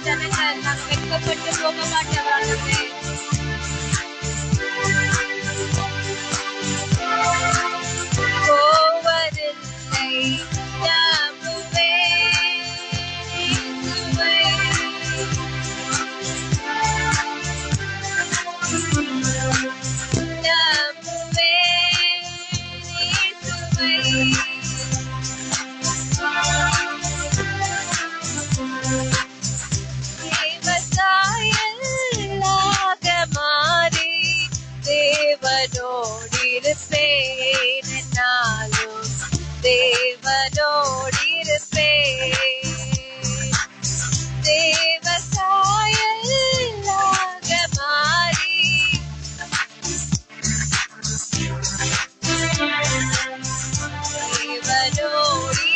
ஜனங்கள் நாங்கள் வெட்கப்பட்டு போக மாட்டவர்களே. போவதில்லை நம்புவேன் இயேசுவை. நம்புவேன் இயேசுவை. தேவசாயலாக மாறி தேவனோடிருப்பேன் என்னாலும் தேவனோடிருப்பேன். தேவசாயலாக மாறி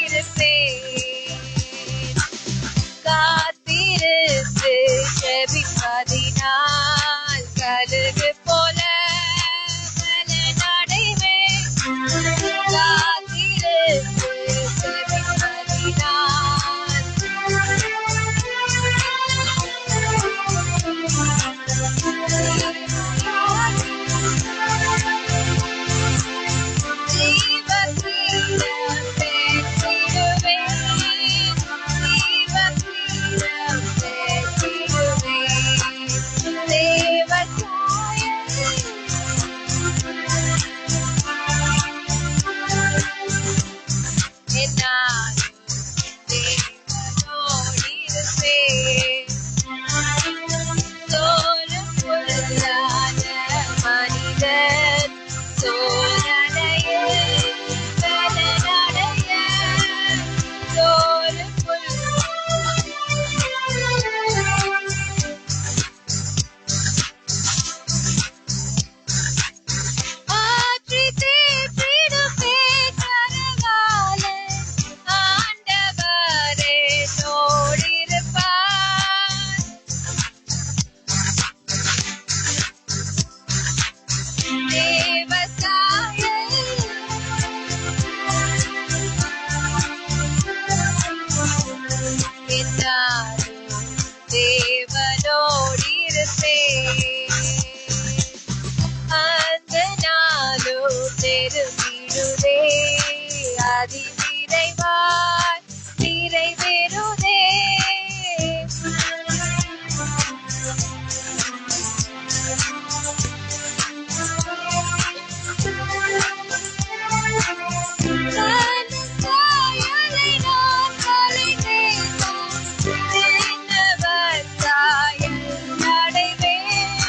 தேவனோடிருப்பேன். காத்திருந்து ஜெபிப்பதினால் கழுகு போல பலனடைவேன். காத்திருந்து ஜெபிப்பதினால் ஜீவக்கிரீடம் பெற்றிடுவேன். ஜீவக்கிரீடம் பெற்றிடுவேன். தேவசாயல் என்னாலும் தேவனோடிருப்பேன். தோலும் பொருளாத மனிதன் சோதனையில் பலனடைய. தோலும் ஆற்றி தீர்த்திடுவேன் கரகாலன். ஆண்டவரே தோடிருப்பார். தேவசாயல் என்னாலும் தேவனோடிருப்பேன். அந்த நாளும் நெருங்கிடுதே, அதிவிரைவாய் நிறைவேறுதே. சாயலை நான் கலைந்தேன், சின்னவர் சாயல் அடைவேன்.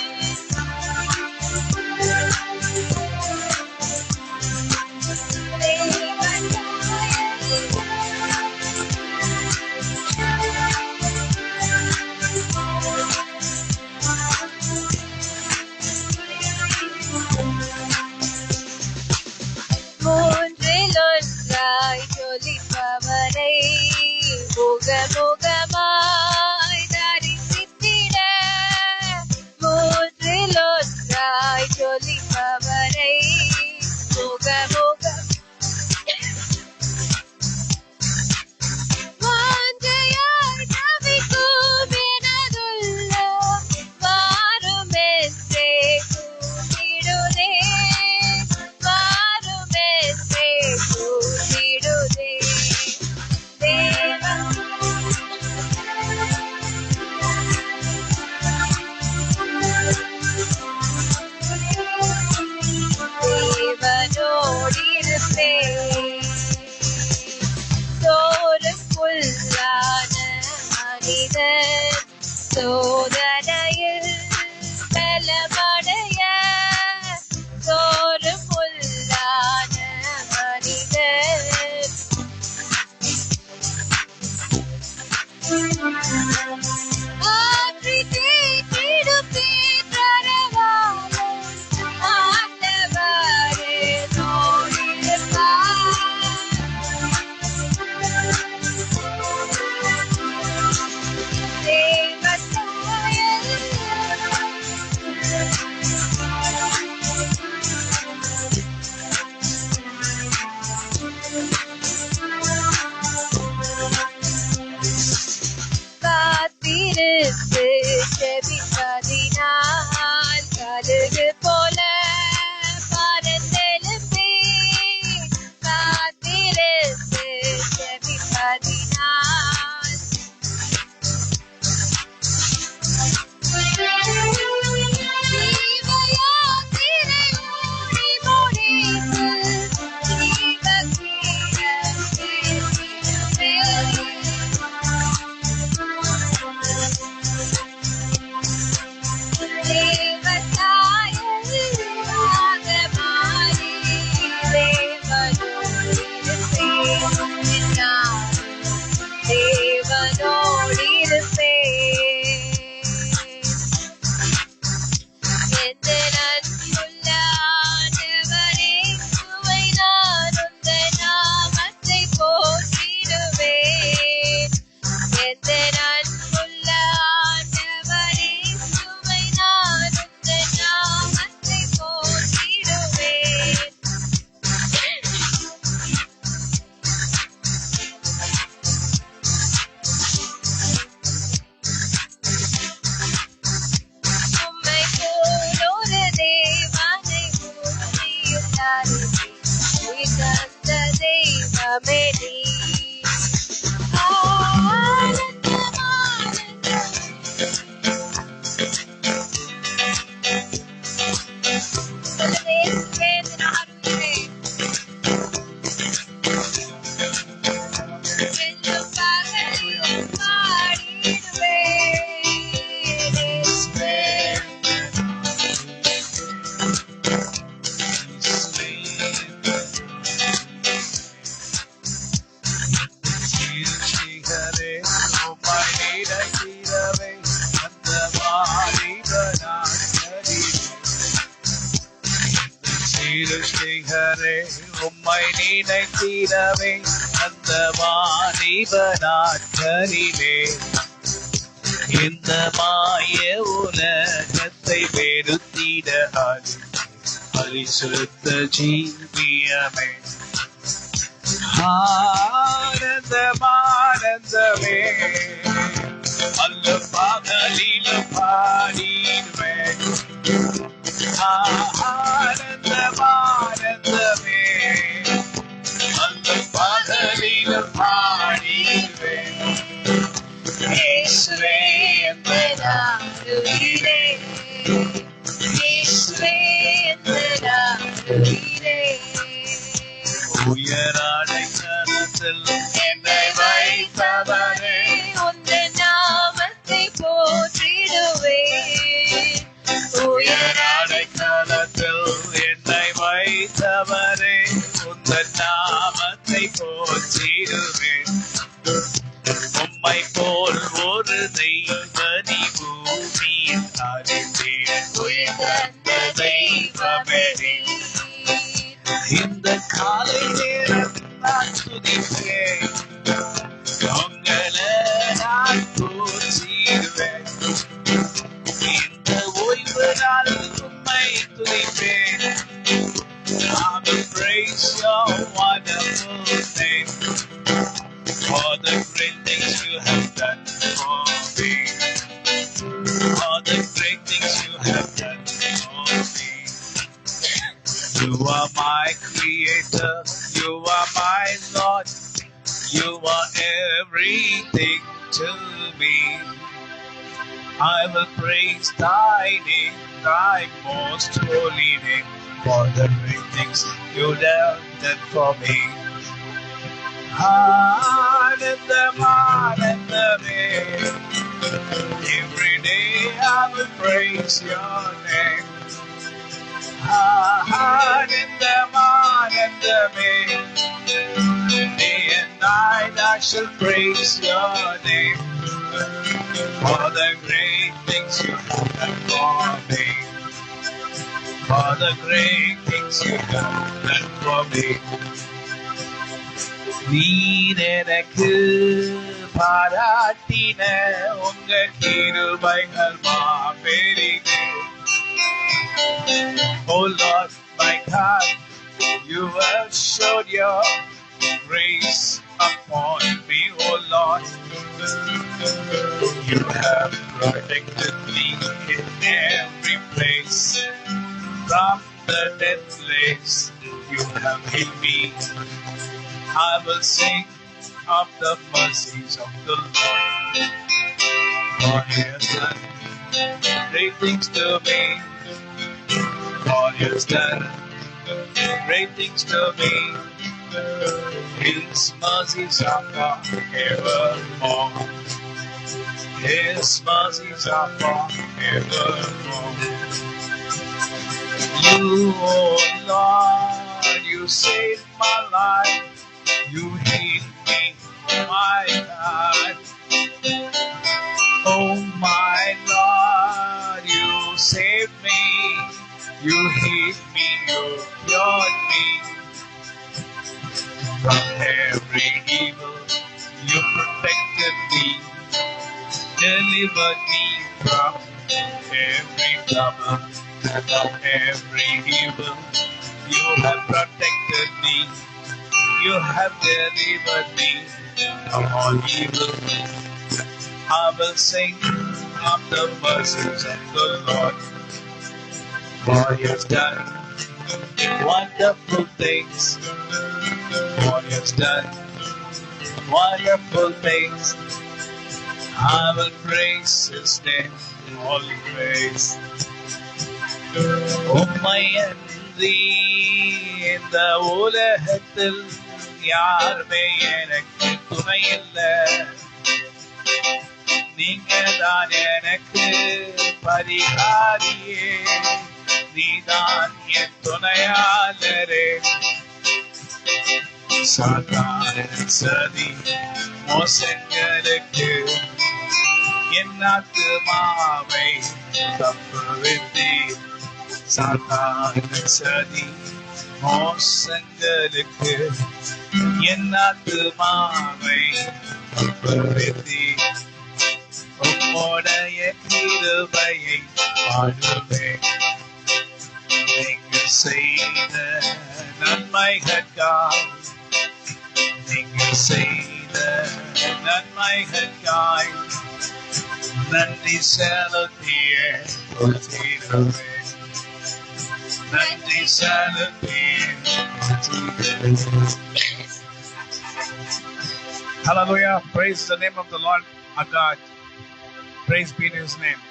ரட்சகரே உம்மை நினைத்திடவே அந்த வாலிப நாட்களிலே இந்த மாய உலகத்தை வெறுத்திட பரிசுத்த ஜீவியமே ஆனந்தமானந்தமே அல்ல பகலிலும் பாடிடுவேன் ஆனந்தமானந்தமே அல்ல பகலிலும் பாடிடுவேன் இயேசுவே என்பதாருயிரே இயேசுவே என்பதாருயிரே உயராடைக்கரத்தில் என்னை வைத்தவரே உந்தன் நாமத்தை போற்றிடுவேன் உயராடைக்கரத்தில் என்னை வைத்தவரே உந்தன் நாமத்தை போற்றிடுவேன் உம்மை போல் ஒரு தெய்வதி பூமியில் அறிந்தேன் உயர்ந்த தெய்வமே இந்த காலை நேரம் நான் துதிப்பேன் உங்களை நான் போற்றிடுவேன் இந்த ஓய்வு நாள் உம்மை துதிப்பேன் I will praise your wonderful name for the great things you have done for me, for the great things you have done for me. You are my creator, you are my Lord, you are everything to me. I will praise thy name, thy most holy name, for the great things you have done for me. Anandamane, every day I will praise your name. Anandamane, day and night I shall praise your name, for the great things you have done for me, for the great things you have done for me. நீர் எனக்கு பாராட்டின உங்க கிருபைகள் மாபெரிது. Oh Lord, my God, you have showed your grace upon me, oh Lord. You have protected me in every place. From the death place, you have healed me. I will sing of the mercies of the Lord. For He has done great things to me. For He has done great things to me. His mercies are forevermore. His mercies are forevermore. You, oh Lord, you saved my life. You healed me, my God. Oh my Lord, you saved me. You healed me, you cured me. From every evil, you protected me. Delivered me from every trouble. From every evil, you have protected me. You have delivered me from all evil. I will sing of the mercies of the Lord. For He has done wonderful things. For He has done wonderful things. I will praise His name, always. உம்மையன்றி இந்த உலகத்தில் யாருமே எனக்கு துணை இல்லை. நீங்க தான் எனக்கு பரிகாரியே, நீதான் என் துணையாளரே. சாத்தான சதி மோசங்களுக்கு என் ஆத்துமாவை தப்புவித்தீர். சாத்தான சதி மோசங்களுக்கு என் ஆத்துமாவை ஒப்புவித்தீ. உம்முடைய கிருபையை பாடுவேன். நீங்கள் செய்த நன்மைகளுக்காய், நீங்கள் செய்த நன்மைகளுக்காய் நன்றி செலுத்திய போற்றிடுவேன். நன்றி செலுத்திய போற்றிடுவேன். Hallelujah. Praise the name of the Lord our God. Praise be to his name.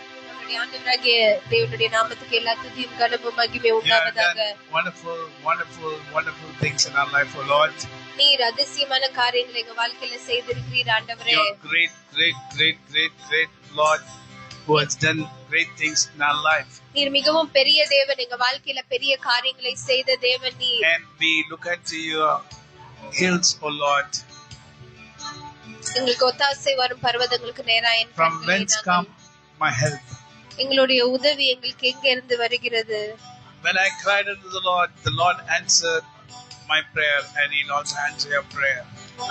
ஆண்டவராகிய தேவனுடைய நாமத்துக்கு எல்லா துதியும் கனமும் மகிமையும் உண்டாவதாக. Wonderful, wonderful, wonderful things in our life, O Lord. நீர் அதிசயமான காரியங்களை எங்க வாழ்க்கையில செய்திருக்கிறீர் ஆண்டவரே. You're great, great, great, great, great Lord who has done great things in our life. நீர் மிகவும் பெரிய தேவன், எங்க வாழ்க்கையில பெரிய காரியங்களை செய்த தேவன் நீர். And we look unto your hills, O Lord. எங்களுக்கு ஒத்தாசை வரும் பர்வதங்களுக்கு நேராய். From whence come my help? எங்களுடைய உதவி எங்களுக்கு எங்க இருந்து வருகிறது? When I cried unto the Lord answered my prayer, and he'll also answer your prayer.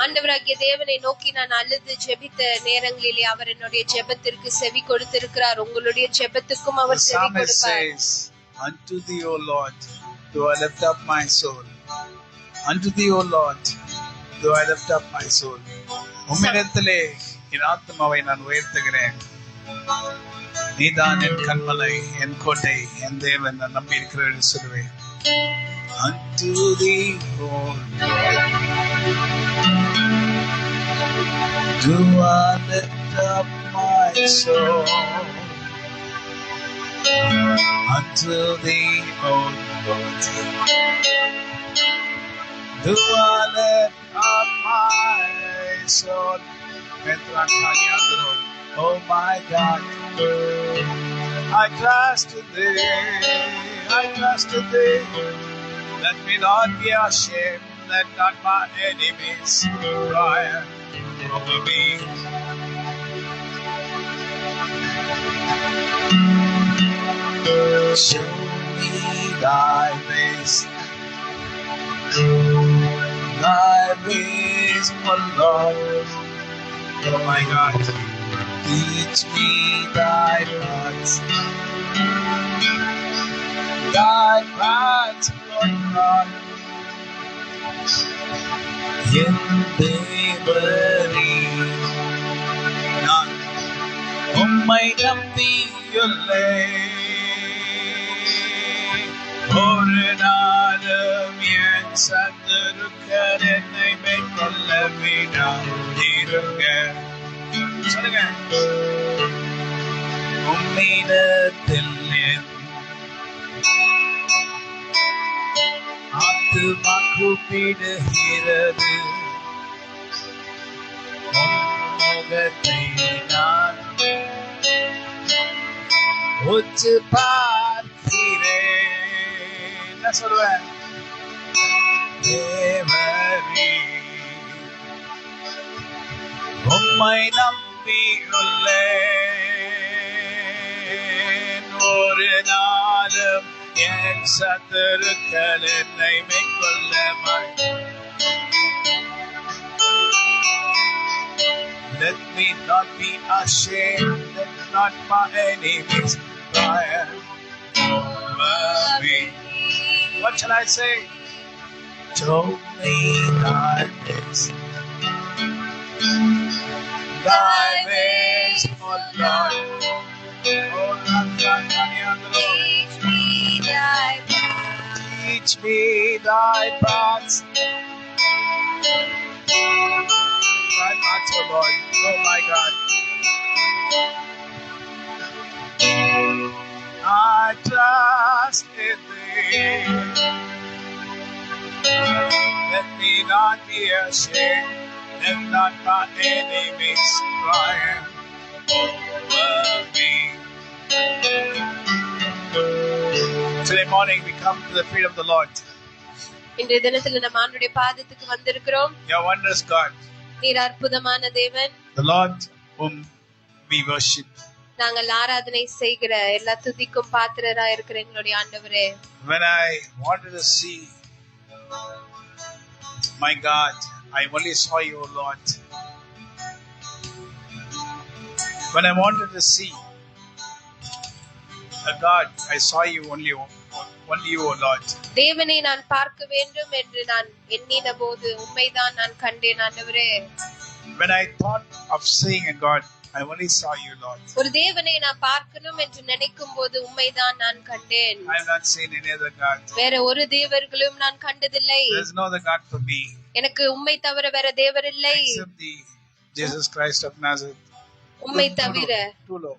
ஆண்டவராகிய தேவனை நோக்கி நான் அழுது ஜெபித்த நேரங்களிலே அவர் என்னுடைய ஜெபத்திற்கு செவி கொடுத்திருக்கிறார். உங்களுடைய ஜெபத்துக்கும் அவர் செவி கொடுப்பார். The psalmist says, unto thee, O Lord, do I lift up my soul. Unto thee, O Lord, do I lift up my soul. உம்மிடத்திலே என் ஆத்துமாவை நான் உயர்த்துகிறேன். நீதான் என் கண்மலை, என் கோட்டை, என் தேவன், நான் நம்பி இருக்கிறேன் சொல்லுவேன். Unto thee, O Lord, do I lift up my soul. Unto thee, O Lord, do I lift up my soul. Oh my God, I trust in thee, I trust in thee. Let me not be ashamed, let not my enemies triumph over me. Show me thy ways, thy ways, O Lord. Oh my God, teach me thy paths, O Lord. என் தேவரே, நான் உம்மை நம்பியுள்ளேன். ஒரு நாளும் என் சத்துருக்கள் என்னை மேற்கொள்ள விடாதிருங்க. சொல்லுங்க. உம்மிடத்தில் என் ஆத்துமா கூப்பிடுகிறது. முகத்தை நான் உற்று பார்க்கிறேன். என்ன சொல்லுவேன்? தேவரே, உம்மை நம்பியுள்ளேன். ஒரு நாளும் என் சத்துருக்கள் என்னை மேற்கொள்ள மாட்டார். Let me not be ashamed, let not my enemies triumph over me. What shall I say? Show me thy ways, thy ways, O Lord. Oh, teach me thy paths. Teach me thy paths. Thy paths, O Lord. Oh my God. I trust in thee. Let me not be ashamed. Let not my enemies triumph over me. Today morning we come to the feet of the Lord. இன்றைய தினத்துல நம்ம ஆண்டவருடைய பாதத்துக்கு வந்திருக்கிறோம். Your wondrous God. நீர் அற்புதமான தேவன். The Lord whom we worship. நாங்கள் ஆராதனை செய்கிற எல்லா துதிக்கும் பாத்திரராய் இருக்கிற எங்களுடைய ஆண்டவரே. When I wanted to see My God, I only saw you, O Lord. When I wanted to see a God, I saw you only you, O Lord. தேவனை நான் பார்க்க வேண்டும் என்று நான் எண்ணின போது உம்மைதான் நான் கண்டேன் ஆண்டவரே. When I thought of seeing a God, I only saw you, Lord. ஒரு தேவனை நான் பார்க்கணும் என்று நினைக்கும் போது உம்மைதான் நான் கண்டேன். I have not seen any other God. வேற ஒரு தேவர்களும் நான் கண்டதில்லை. There is no other God for me. எனக்கு உம்மை தவிர வேற தேவர் இல்லை. Except the Jesus Christ of Nazareth. உம்மை தவிர. Too low.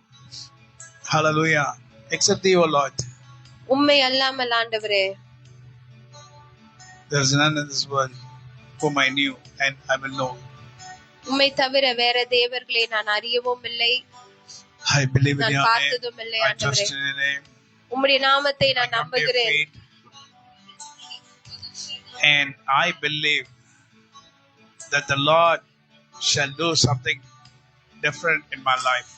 Hallelujah. Except thee, O Lord. உம்மை அல்லாமல் ஆண்டவரே. There is none in this world whom I knew and I will know. உம்மை தவிர வேற தேவர்களை நான் அறியவும் இல்லை. I believe in நான் your name. பார்த்ததும் இல்லை I ஆண்டவரே. trust in your name. உம்முடைய நாமத்தை நான் I come to your நம்புகிறேன். feet. And I believe that the Lord shall do something different in my life.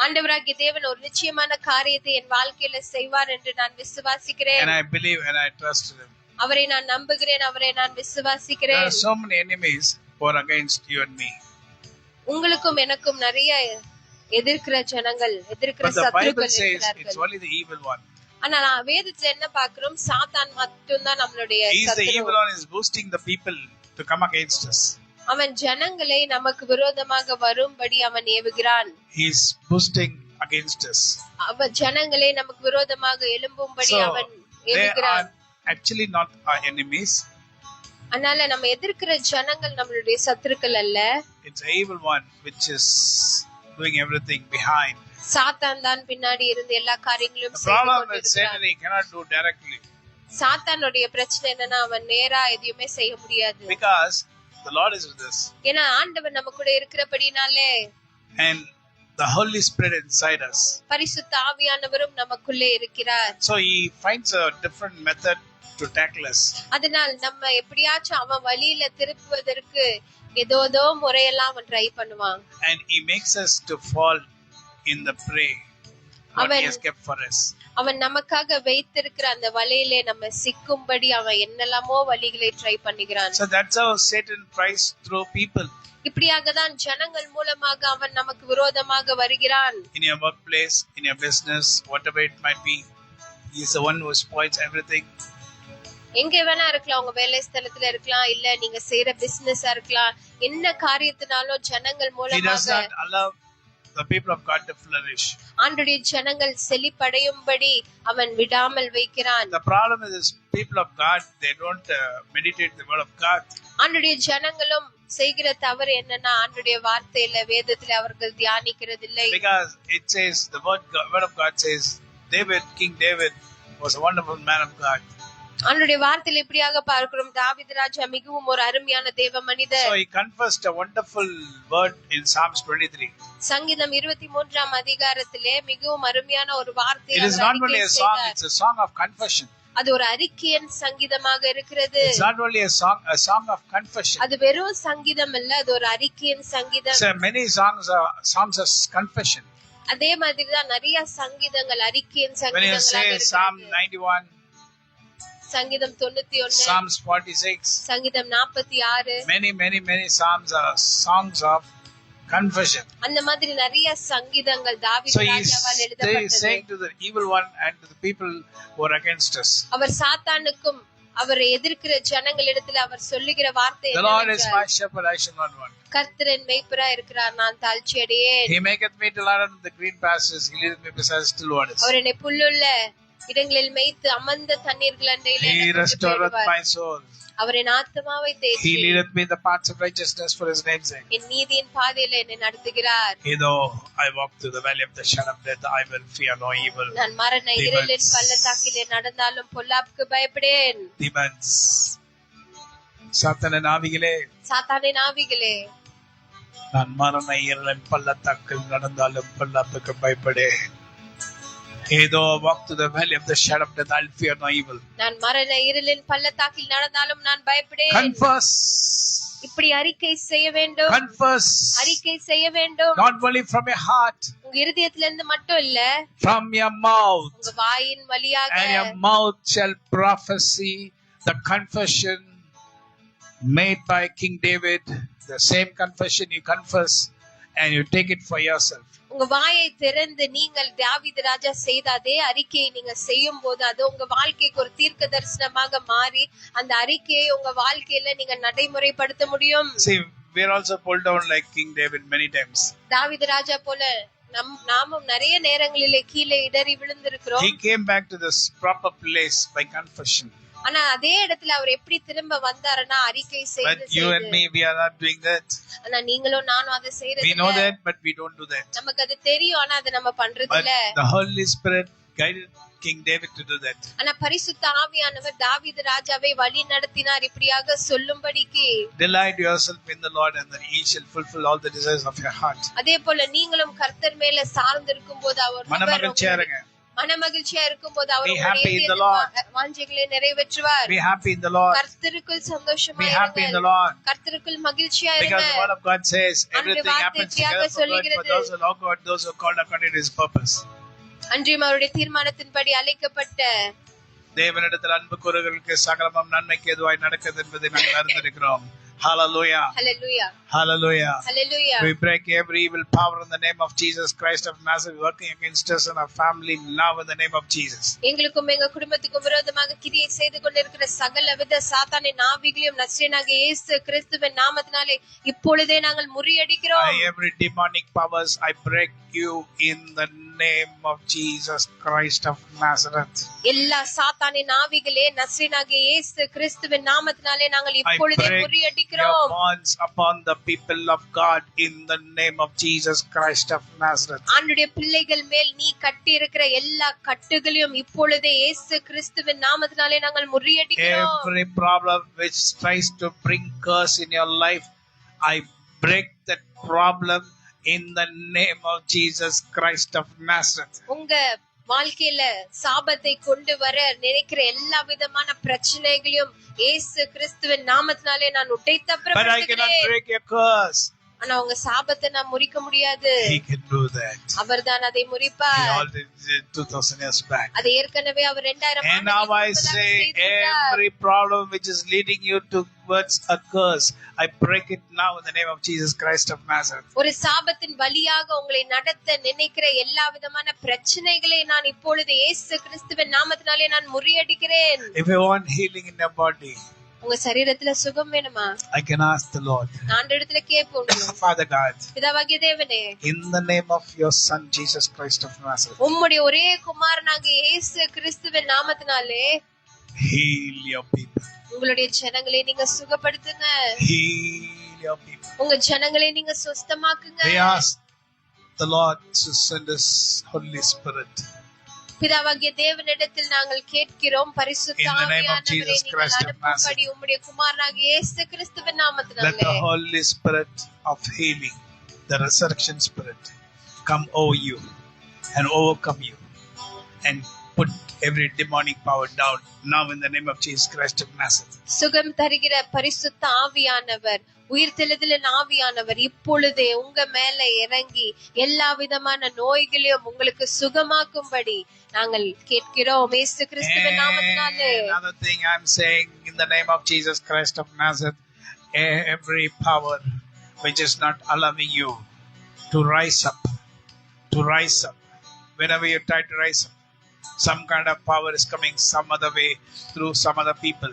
ஆண்டவராகிய தேவன் ஒரு நிச்சயமான காரியத்தை என் வாழ்க்கையில செய்வார் என்று நான் விசுவாசிக்கிறேன். And I believe and I trust him. அவரை நான் நம்புகிறேன், அவரை நான் There விசுவாசிக்கிறேன். are so many enemies who are against you and me. உங்களுக்கும் எனக்கும் நிறைய எதிர்க்கிற ஜனங்கள், எதிர்க்கிற But the Bible சத்துருக்கள் says it's இருக்கிறார்கள். only the evil one. ஆனா நான் வேதத்துல என்ன பார்க்கிறோம்? சாத்தான் மட்டும்தான் நம்மளுடைய He is the சத்துரு. evil one is boosting the people to come against us. அவன் ஜனங்களை நமக்கு விரோதமாக வரும்படி அவன் ஏவுகிறான். He is boosting against us. அவன் ஜனங்களை நமக்கு விரோதமாக எழும்பும்படி So அவன் they ஏவுகிறான். are actually not our enemies. அதனால நம்ம எதிர்க்கிற ஜனங்கள் நம்மளுடைய சத்துருக்கள் அல்ல. It's the evil one which is doing everything behind. சாத்தான் தான் பின்னாடி இருந்து எல்லா காரியங்களும் The செய்து problem with கொண்டிருக்கிறான். Satan, he cannot do directly சாத்தானுடைய பிரச்சனை என்னன்னா அவன் நேரா எதையுமே செய்ய முடியாது. because the Lord is with us ஏன்னா ஆண்டவர் நம்ம கூட இருக்கிறபடினாலே and the Holy Spirit inside us. பரிசுத்த ஆவியானவரும் நமக்குள்ளே இருக்கிறார். So he finds a different method to tackle us. அதனால் நம்ம எப்படியாச்சும் அவன் வழியில திருப்புவதற்கு ஏதோ முறையெல்லாம் அவன் ட்ரை பண்ணுவான். And he makes us to fall in the prey what he has kept for us. அவன் நமக்காக வைத்திருக்கிற அந்த வலையிலே நம்ம சிக்கும்படி அவன் என்னெல்லாமோ வழிகளை ட்ரை பண்ணுகிறான். So that's how Satan tries through people. இப்படியாக தான் ஜனங்கள் மூலமாக அவன் நமக்கு விரோதமாக வருகிறான். In your workplace, in your business, whatever it might be, he is the one who spoils everything. எங்க வேணா இருக்கலாம், உங்க வேலை ஸ்தலத்துல இருக்கலாம், இல்ல நீங்க செய்யற பிசினஸா இருக்கலாம், என்ன காரியத்தினாலும் ஜனங்கள் He does மூலமாக not allow the people of God to flourish. ஆண்டுடைய ஜனங்கள் செழிப்படையும்படி அவன் விடாமல் வைக்கிறான். The problem is people of God, they don't meditate the word of God. ஆண்டுடைய ஜனங்களும் செய்கிற தவறு என்னன்னா ஆண்டுடைய வார்த்தையில வேதத்துல அவர்கள் தியானிக்கிறது இல்லை. Because it says, the word of God says, King David was a wonderful man of God. ஆண்டுடைய வார்த்தையில இப்படியாக பார்க்கிறோம், தாவீது ராஜா மிகவும் ஒரு அருமையான தேவ மனிதர். So he confessed a wonderful word in Psalms 23. சங்கீதம் 23ஆம் அதிகாரத்திலே மிகவும் அருமையான ஒரு வார்த்தையை It is not only a song, it's a song of confession. அது ஒரு அறிக்கையின் சங்கீதமாக இருக்கிறது. It's not only a song of confession. அது வெறும் சங்கீதம் இல்ல, அது ஒரு அறிக்கையின் சங்கீதம். So many songs of confession. அதே மாதிரி தான் நிறைய சங்கீதங்கள் அறிக்கையின் When you சங்கீதங்களாக say Psalm இருக்கிறது. 91, சங்கீதம் 91, Psalms 46, சங்கீதம் 46, many psalms are songs of confession. அந்த மாதிரி நிறைய சங்கீதங்கள் தாவீது So he ராஜாவால் is எழுதப்பட்டது. saying to the evil one and to the people who are against us, அவர் சாத்தானுக்கும் அவரை எதிர்க்கிற ஜனங்களிடத்தில் அவர் சொல்லுகிற வார்த்தை the Lord is my என்னவென்றால், shepherd, I shall not want. கர்த்தர் என் மேய்ப்பராய் இருக்கிறார், நான் தாழ்ச்சி அடையேன். He maketh me to lie down in the green pastures, he leadeth me beside still waters. அவர் என்னை புல்லுள்ள இடங்களில் மேய்த்து அமர்ந்த தண்ணீர்கள் அண்டையில் He என்னை கொண்டு restoreth போடுவார். my soul. அவர் என் ஆத்துமாவை தேற்றி He leadeth me in the paths of righteousness for his name's sake. என் நீதியின் பாதையில என்னை நடத்துகிறார். Though I walk through the valley of the shadow of death, I will fear no evil. நான் மரண இருளின் பள்ளத்தாக்கிலே நடந்தாலும் பொல்லாப்புக்கு பயப்படேன். Demons, சாத்தானின் ஆவிகளே, சாத்தானின் ஆவிகளே, நான் மரண இருளின் பள்ளத்தாக்கில் நடந்தாலும் பொல்லாப்புக்கு பயப்படேன். Though I walk through the valley of the shadow of death, I'll fear no evil. நான் மரண இருளின் பள்ளத்தாக்கில் நடந்தாலும் நான் பயப்படேன். Confess. இப்படி அறிக்கை செய்ய வேண்டும். Confess. அறிக்கை செய்ய வேண்டும். Not only from your heart, உங்க இருதயத்துல இருந்து மட்டும் இல்ல, from your mouth. உங்க வாயின் வழியாக. And your mouth shall prophesy the confession made by King David, the same confession you confess and you take it for yourself. உங்க வாயை திறந்து நீங்கள் தாவீது ராஜா செய்த அதே அறிக்கையை நீங்க செய்யும் போது அது உங்க வாழ்க்கைக்கு ஒரு தீர்க்க தரிசனமாக மாறி அந்த அறிக்கையை உங்க வாழ்க்கையில நீங்க நடைமுறைப்படுத்த முடியும். See, we are also pulled down like King David many times. தாவீது ராஜா போல நாமும் நிறைய நேரங்களிலே கீழே இடறி விழுந்திருக்கிறோம். He came back to this proper place by confession. ஆனா அதே இடத்துல அவர் எப்படி திரும்ப வந்தாருன்னா அறிக்கை செய்து. But you and me, we are not doing that. ஆனா நீங்களும் நானும் அதை செய்யறது We know that, but we don't do that. நமக்கு அது தெரியும், ஆனா அதை நம்ம பண்றது But இல்ல. the Holy Spirit guided King David to do that. ஆனா பரிசுத்த ஆவியானவர் தாவீது ராஜாவை வழி நடத்தினார் இப்படியாக சொல்லும்படிக்கு. Delight yourself in the Lord, and then He shall fulfill all the desires of your heart. அதே போல நீங்களும் கர்த்தர் மேல சார்ந்திருக்கும் போது அவர் மனமகிழ்ச்சியா இருங்க. மனமகிழ்ச்சியா இருக்கும்போது அவர் Be happy in the Lord. வாஞ்சைகளை நிறைவேற்றுவார். Be happy in the Lord. கர்த்தருக்குள் சந்தோஷமா Be இருங்க. happy in the Lord. கர்த்தருக்குள் மகிழ்ச்சியா இருங்க. Because the word of God says everything happens together for good for those who love God, those who are called according to His purpose. அன்றியும் அவருடைய தீர்மானத்தின்படி அழைக்கப்பட்ட தேவனிடத்தில் அன்பு கூறுகிறவர்களுக்கு சகலமும் நன்மைக்கு எதுவாய் நடக்கிறது என்பதை நாங்கள் அறிந்திருக்கிறோம். Hallelujah. Hallelujah. Hallelujah. Hallelujah. We break every evil power in the name of Jesus Christ of Nazareth working against us and our family now in the name of Jesus. எங்களுக்கும் எங்க குடும்பத்துக்கும் விரோதமாக கிரியை செய்து கொண்டிருக்கிற சகலவித சாத்தானின் ஆவிகளையும் நசரேயனாகிய இயேசு கிறிஸ்துவின் நாமத்தினாலே இப்பொழுதே நாங்கள் முறியடிக்கிறோம். Every demonic powers I break you in the name of Jesus Christ of Nazareth. எல்லா சாத்தானின் ஆவிகளே நசரேயனாகிய இயேசு கிறிஸ்துவின் நாமத்தினாலே நாங்கள் இப்பொழுதே முறியடிக்கிறோம். Your bonds upon the people of God in the name of Jesus Christ of Nazareth. ஆண்டவருடைய பிள்ளைகள் மேல் நீ கட்டி இருக்கிற எல்லா கட்டுகளையும் இப்பொழுதே இயேசு கிறிஸ்துவின் நாமத்தினாலே நாங்கள் முறியடிக்கிறோம். Every problem which tries to bring curse in your life, I break that problem in the name of Jesus Christ of Nazareth. உங்க வாழ்க்கையில சாபத்தை கொண்டு வர நினைக்கிற எல்லா விதமான பிரச்சனைகளையும் இயேசு கிறிஸ்துவின் நாமத்தினாலே நான் But I cannot உடைத்தப்படுகிறேன். break your curse. ஆனா உங்க சாபத்தை நான் முறிக்க முடியாது. He can do that. அவர்தான் அதை He முறிப்பார். already did 2000 years back. அது ஏற்கனவே அவர் 2000 And now I say every problem which is leading you towards a curse, I break it now in the name of Jesus Christ of Nazareth. ஒரு சாபத்தின் வழியாக உங்களை நடத்த நினைக்கிற எல்லா விதமான பிரச்சனைகளை நான் இப்பொழுது இயேசு கிறிஸ்துவின் நாமத்தினாலே நான் முறியடிக்கிறேன். If you want healing in your body, உங்க சரீரத்துல சுகம் வேணுமா? I can ask the Lord. ஆண்டவரிடத்துல கேட்போம். Father God, பிதாவாகிய தேவனே, in the name of your Son Jesus Christ of Nazareth, உம்முடைய ஒரே குமாரனாகிய இயேசு கிறிஸ்துவின் நாமத்தினாலே heal your people. உங்களுடைய ஜனங்களை நீங்க சுகப்படுத்துங்க. Heal your people. உங்க ஜனங்களை நீங்க சுஸ்தமாக்குங்க. We ask the Lord to send us Holy Spirit. பிதாவாகிய தேவனிடத்தில் நாங்கள் கேட்கிறோம் பரிசுத்த In the name of ஆவியானவரே Jesus நீங்கள் Christ of அனுப்பும்படி உம்முடைய குமாரனாகிய இயேசு கிறிஸ்துவின் Let நாமத்தினாலே the Holy Spirit of healing, the resurrection spirit, come over you and overcome you and put every demonic power down now in the name of Jesus Christ of Nazareth. சுகம் தருகிற பரிசுத்த ஆவியானவர் உயிர் தெளிதலின் ஆவியானவர் இப்பொழுதே உங்க மேல இறங்கி எல்லா விதமான நோய்களையும் உங்களுக்கு சுகமாக்கும்படி நாங்கள் கேட்கிறோம் இயேசு கிறிஸ்துவின் நாமத்தினாலே. Another thing I'm saying in the name of Jesus Christ of Nazareth, every power which is not allowing you to rise up, whenever you try to rise up, some kind of power is coming some other way through some other people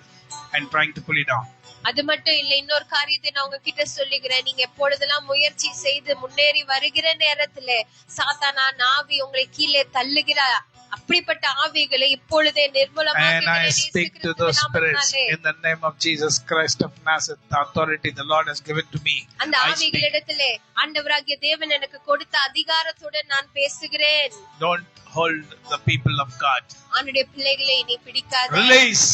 and trying to pull you down. அது மட்டும் இல்ல, இன்னொரு காரியத்தை நான் உங்ககிட்ட சொல்லுகிறேன். நீங்க எப்பொழுதெல்லாம் முயற்சி செய்து முன்னேறி வருகிற நேரத்துல சாத்தானா ஆவி உங்களை கீழே தள்ளுகிற அப்படிப்பட்ட ஆவிகளை இப்பொழுதே And I speak to those spirits in the name of Jesus Christ of Nazareth, the authority the Lord has given to me. அந்த ஆவிகளிடத்திலே ஆண்டவராகிய தேவன் எனக்கு கொடுத்த அதிகாரத்துடன் நான் பேசுகிறேன். Don't hold the people of God. ஆண்டவருடைய பிள்ளைகளை நீ பிடிக்காதே. Release.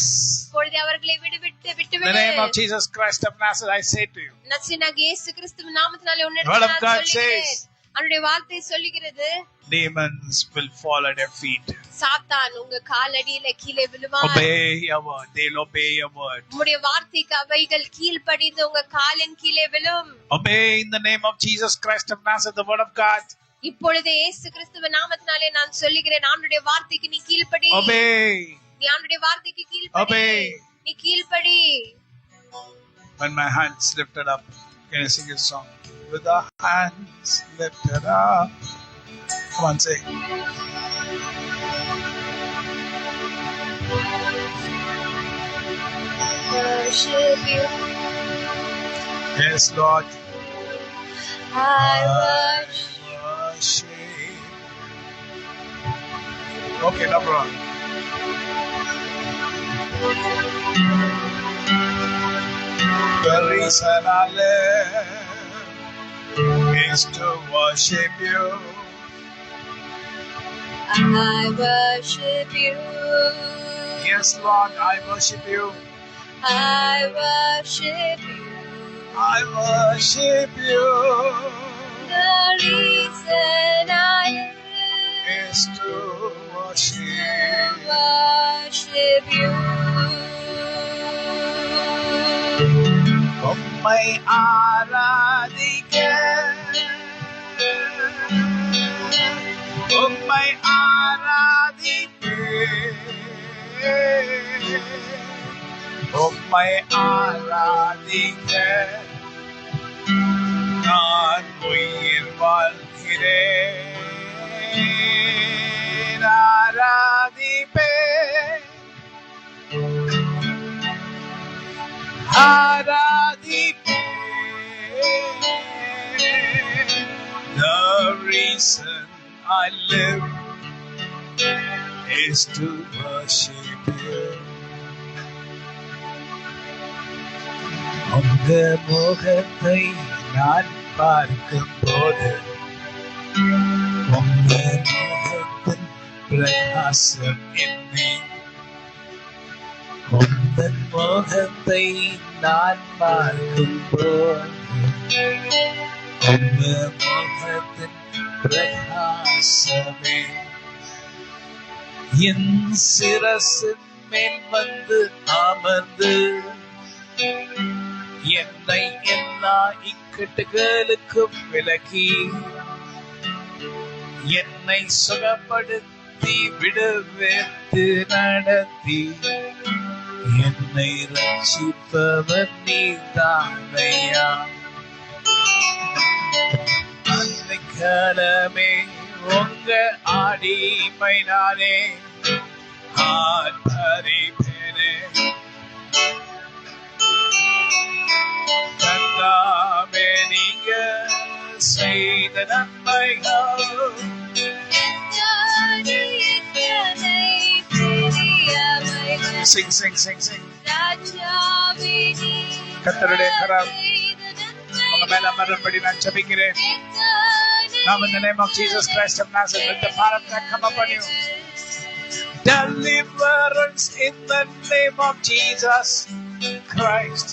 இப்பொழுது அவர்களை விட்டு In the name of Jesus Christ of Nazareth, I say to you. நசரேயனாகிய இயேசு கிறிஸ்துவின் நாமத்தினாலே The word of God உன்னிடத்தில் says, அவருடைய வார்த்தை சொல்லுகிறது, demons will fall at your feet. சாத்தான் உங்க காலடியில கீழே விழுவான். Obey your word. They'll obey your word. உம்முடைய வார்த்தைக்கு அவைகள் கீழ்ப்படிந்து உங்க காலின் கீழே விழும். Obey in the name of Jesus Christ of Nazareth, the word of God. இப்பொழுது இயேசு கிறிஸ்துவின் நாமத்தினாலே நான் சொல்லுகிறேன், ஆண்டவருடைய வார்த்தைக்கு நீ கீழ்ப்படி. Obey. நீ ஆண்டவருடைய வார்த்தைக்கு கீழ்ப்படி. Obey. நீ கீழ்ப்படி. when my hands lifted up. Can you sing a song? With our hands lifted up. Come on, say. Worship you. Yes, Lord. I worship. Okay, no problem. The reason I live is to worship you. I worship you. Yes, Lord, I worship you. I worship you. I worship you. The reason I live Is to worship. worship you. உம்மை ஆராதிக்க, உம்மை ஆராதிப்பேன், உம்மை ஆராதிக்க நான் உயிர் வாழ்கிறேன். ஆராதிப்பேன், The reason I live is to worship you. உங்க முகத்தை நான் பார்க்கும் போது உங்க முகத்தின் பிரகாசம் என்னை, உங்கள் முகத்தை நான் பார்க்கும் போது உங்கள் முகத்தின் பிரகாசமே என் சிரசின் மேல் வந்து அமர்ந்து என்னை எல்லா இக்கட்டுகளுக்கும் விலக்கி என்னை சுகப்படுத்தி விடுவித்து நடத்தி என்னை ரட்சிப்பவர் நீதானையா. அன்னைக்காலமே உங்க அடிமை நானே, ஆர்ப்பரிப்பேனே. கர்த்தாவே நீங்க செய்த நன்மைகள் Sing, sing, sing, sing. கர்த்தருடைய கரம் உங்க மேல அமரும்படி நான் ஜெபிக்கிறேன். Now in the name of Jesus Christ of Nazareth, let the power of God come upon you. Deliverance in the name of Jesus Christ,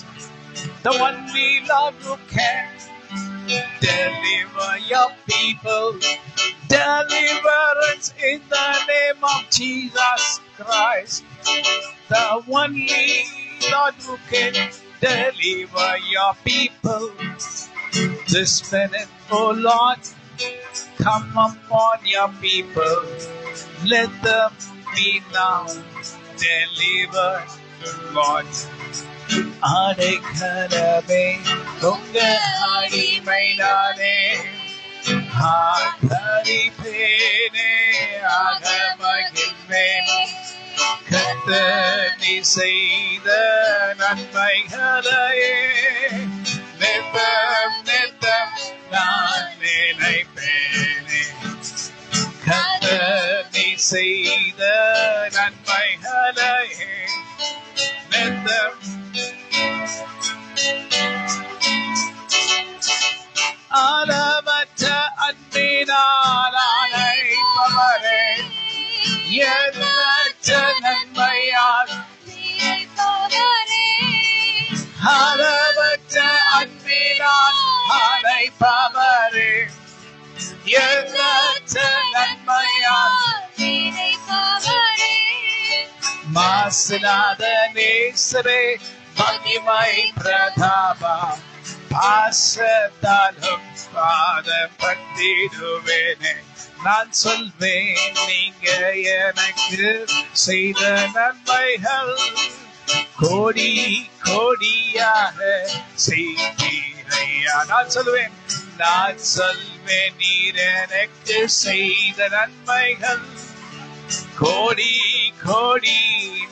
the one we love who can deliver your people. Deliverance in the name of Jesus Christ, the only Lord who can deliver your people. This minute, oh Lord, come upon your people. Let them be now delivered, Lord. அடைக்கலமே உங்க அடிமை நானே, ஆதரிப்பேனே ஆகமகிழ்வேனே. கர்த்தர் நீ செய்த நன்மைகளையே நித்தம் நித்தம் நான் நினைப்பேனே. கர்த்தர் நீ செய்த நன்மைகளையே நித்தம் அளவற்ற அன்பினால் அழைப்பவரே, எண்ணற்ற நன்மையால் அளவற்ற அன்பினால் அழைப்பவரே, எண்ணற்ற நன்மையால் மாசிலாத நேசரே மகிமை பிரதாபா பாசத்தாலும் பாதப்பட்டிடுவேனே. நான் சொல்வேன் நீங்க எனக்கு செய்த நன்மைகள் கோடி கோடியாக செய்தீரையா. நான் சொல்வேன் நீர் எனக்கு செய்த நன்மைகள் கோடி கோடி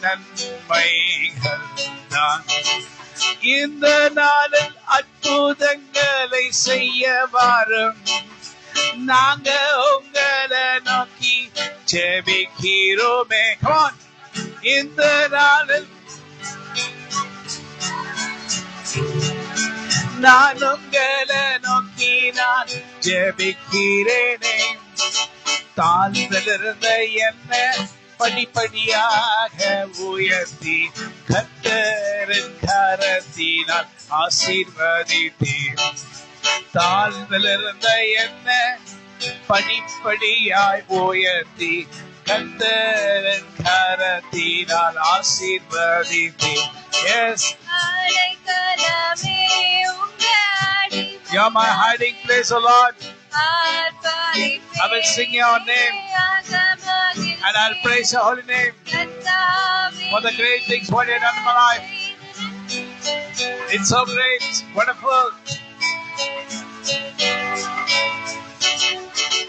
நன்மைகள் தான். இந்த நாளில் அற்புதங்களை செய்ய வாரும். நாங்க உங்களை நோக்கி ஜெபிக்கிறோமே. Come on. இந்த நாளில் நான் உங்களை நோக்கி நான் ஜெபிக்கிறேனே. தாழ்ந்திருந்த என்ன படிப்படியாக உயர்த்தி கர்த்தரின் கரத்தினால் ஆசீர்வதித்தீர். தாழ்ந்திருந்த என்ன படிப்படியாய் உயர்த்தி கர்த்தரின் கரத்தினால் ஆசீர்வதித்தீர். Yes. You're my hiding place, O Lord. I will sing your name and I'll praise your holy name for the great things what you have done in my life. It's so great, wonderful.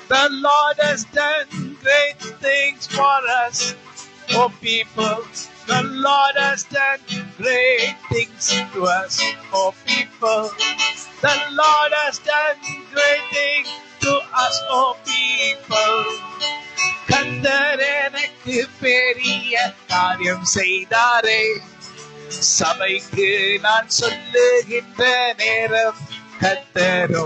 The Lord has done great things for us, oh people. The Lord has done great things to us, oh people. The Lord has done great things to us, oh people. கர்த்தர் எனக்கு பெரிய காரியம் செய்தாரே. சபைக்கு நான் சொல்லுகின்ற நேரம் கர்த்தரோ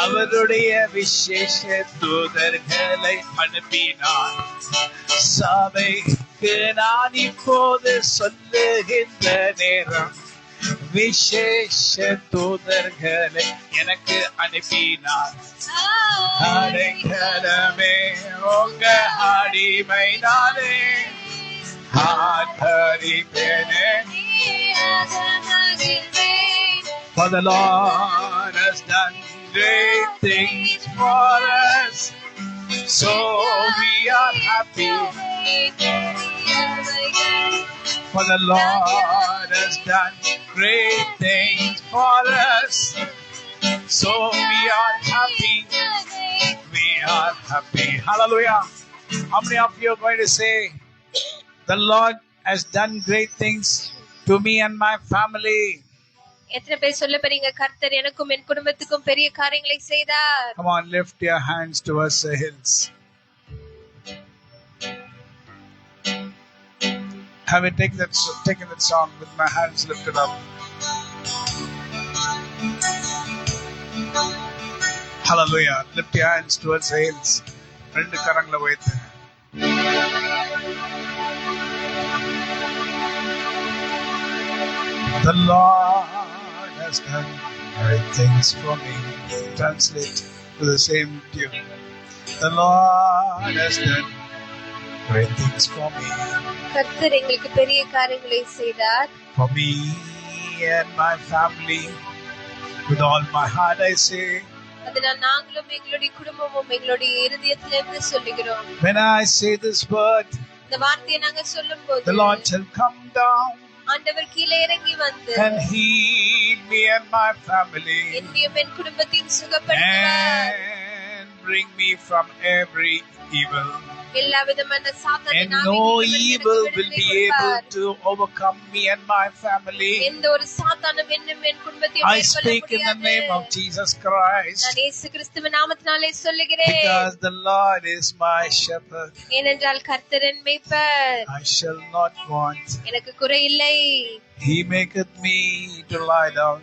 அவருடைய விசேஷ தூதர்களை அனுப்பினார். சபைக்கு நான் இப்போது சொல்லுகின்ற நேரம் விசேஷ தூதர்களை எனக்கு அனுப்பினார். அடைக்கலமே உங்க அடிமை நானே, ஆதரிப்பேனே. For the Lord has done great things for us, so we are happy. For the Lord has done great things for us, so we are happy. We are happy. Hallelujah. How many of you are going to say, the Lord has done great things to me and my family? எத்தனை பேர் சொல்ல போறீங்க கர்த்தர் எனக்கும் என் குடும்பத்துக்கும் பெரிய காரியங்களை செய்தார்? Come on, lift your hands towards the hills. Have you taken that song with my hands lifted up? Hallelujah. Lift your hands towards the hills. ரெண்டு கரங்களை வைத்து The Lord has done great things for me. Translate to the same tune. The Lord has done great things for me. கர்த்தர் எங்களுக்கு பெரிய காரியங்களை செய்தார். For me and my family, with all my heart I say. அதனால் நாங்களும் எங்களுடைய குடும்பமும் எங்களுடைய இதயத்திலிருந்து சொல்லுகிறோம். When I say this word, இந்த வார்த்தையை நாங்க சொல்லும்போது the Lord shall come down ஆண்டவர் கீழே இறங்கி வந்து and heal me and my family என்னையும் என் குடும்பத்தையும் சுகப்படுத்துவார். and bring me from every evil. எல்லா விதமான சாத்தானின் And no evil will be able to overcome me and my family. எந்த ஒரு சாத்தானும் என்னும் என் குடும்பத்தையும் I speak in the name of Jesus Christ. நான் இயேசு கிறிஸ்துவின் நாமத்தினாலே சொல்லுகிறேன். Because the Lord is my shepherd. ஏனென்றால் கர்த்தர் என் மேய்ப்பர். I shall not want. எனக்கு குறை இல்லை. He maketh me to lie down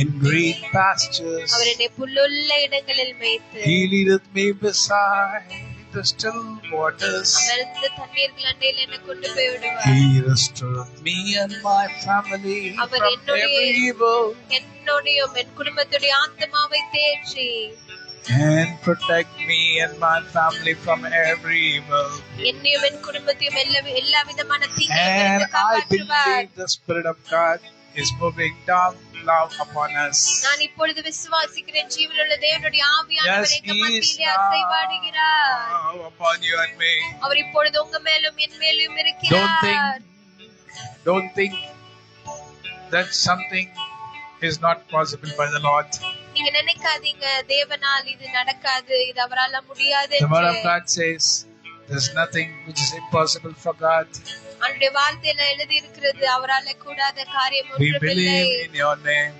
in green pastures. அவர் என்னை புல்லுள்ள இடங்களில் மேய்த்து He leadeth me beside the still waters. அமர்ந்த தண்ணீர்கள் அண்டையில் என்னை கொண்டு போய் விடுவார். He restoreth me and my family our from every evil. என்னுடையும் என் குடும்பத்துடைய ஆத்மாவை தேற்றி and protect me and my family from every evil. என்னையும் என் குடும்பத்தையும் எல்லா விதமான And தீங்கிலிருந்து I காப்பாற்றுவார். believe the Spirit of God is moving down now upon us. நான் இப்பொழுது விசுவாசிக்கிறேன் ஜீவனுள்ள தேவனுடைய ஆவியானவர் எங்க He is மத்தியிலே அசைவாடுகிறார். now upon you and me. அவர் இப்பொழுது உங்க மேலும் என் மேலும் Don't இருக்கிறார். think Don't think that something is not possible by the Lord. நீங்க நினைக்காதீங்க தேவனால் இது நடக்காது, இது அவரால முடியாது The word of என்று. God says there's nothing which is impossible for God. அவருடைய வார்த்தையில எழுதி இருக்கிறது அவரால கூடாத காரியம் We ஒன்றுமில்லை. believe in your name.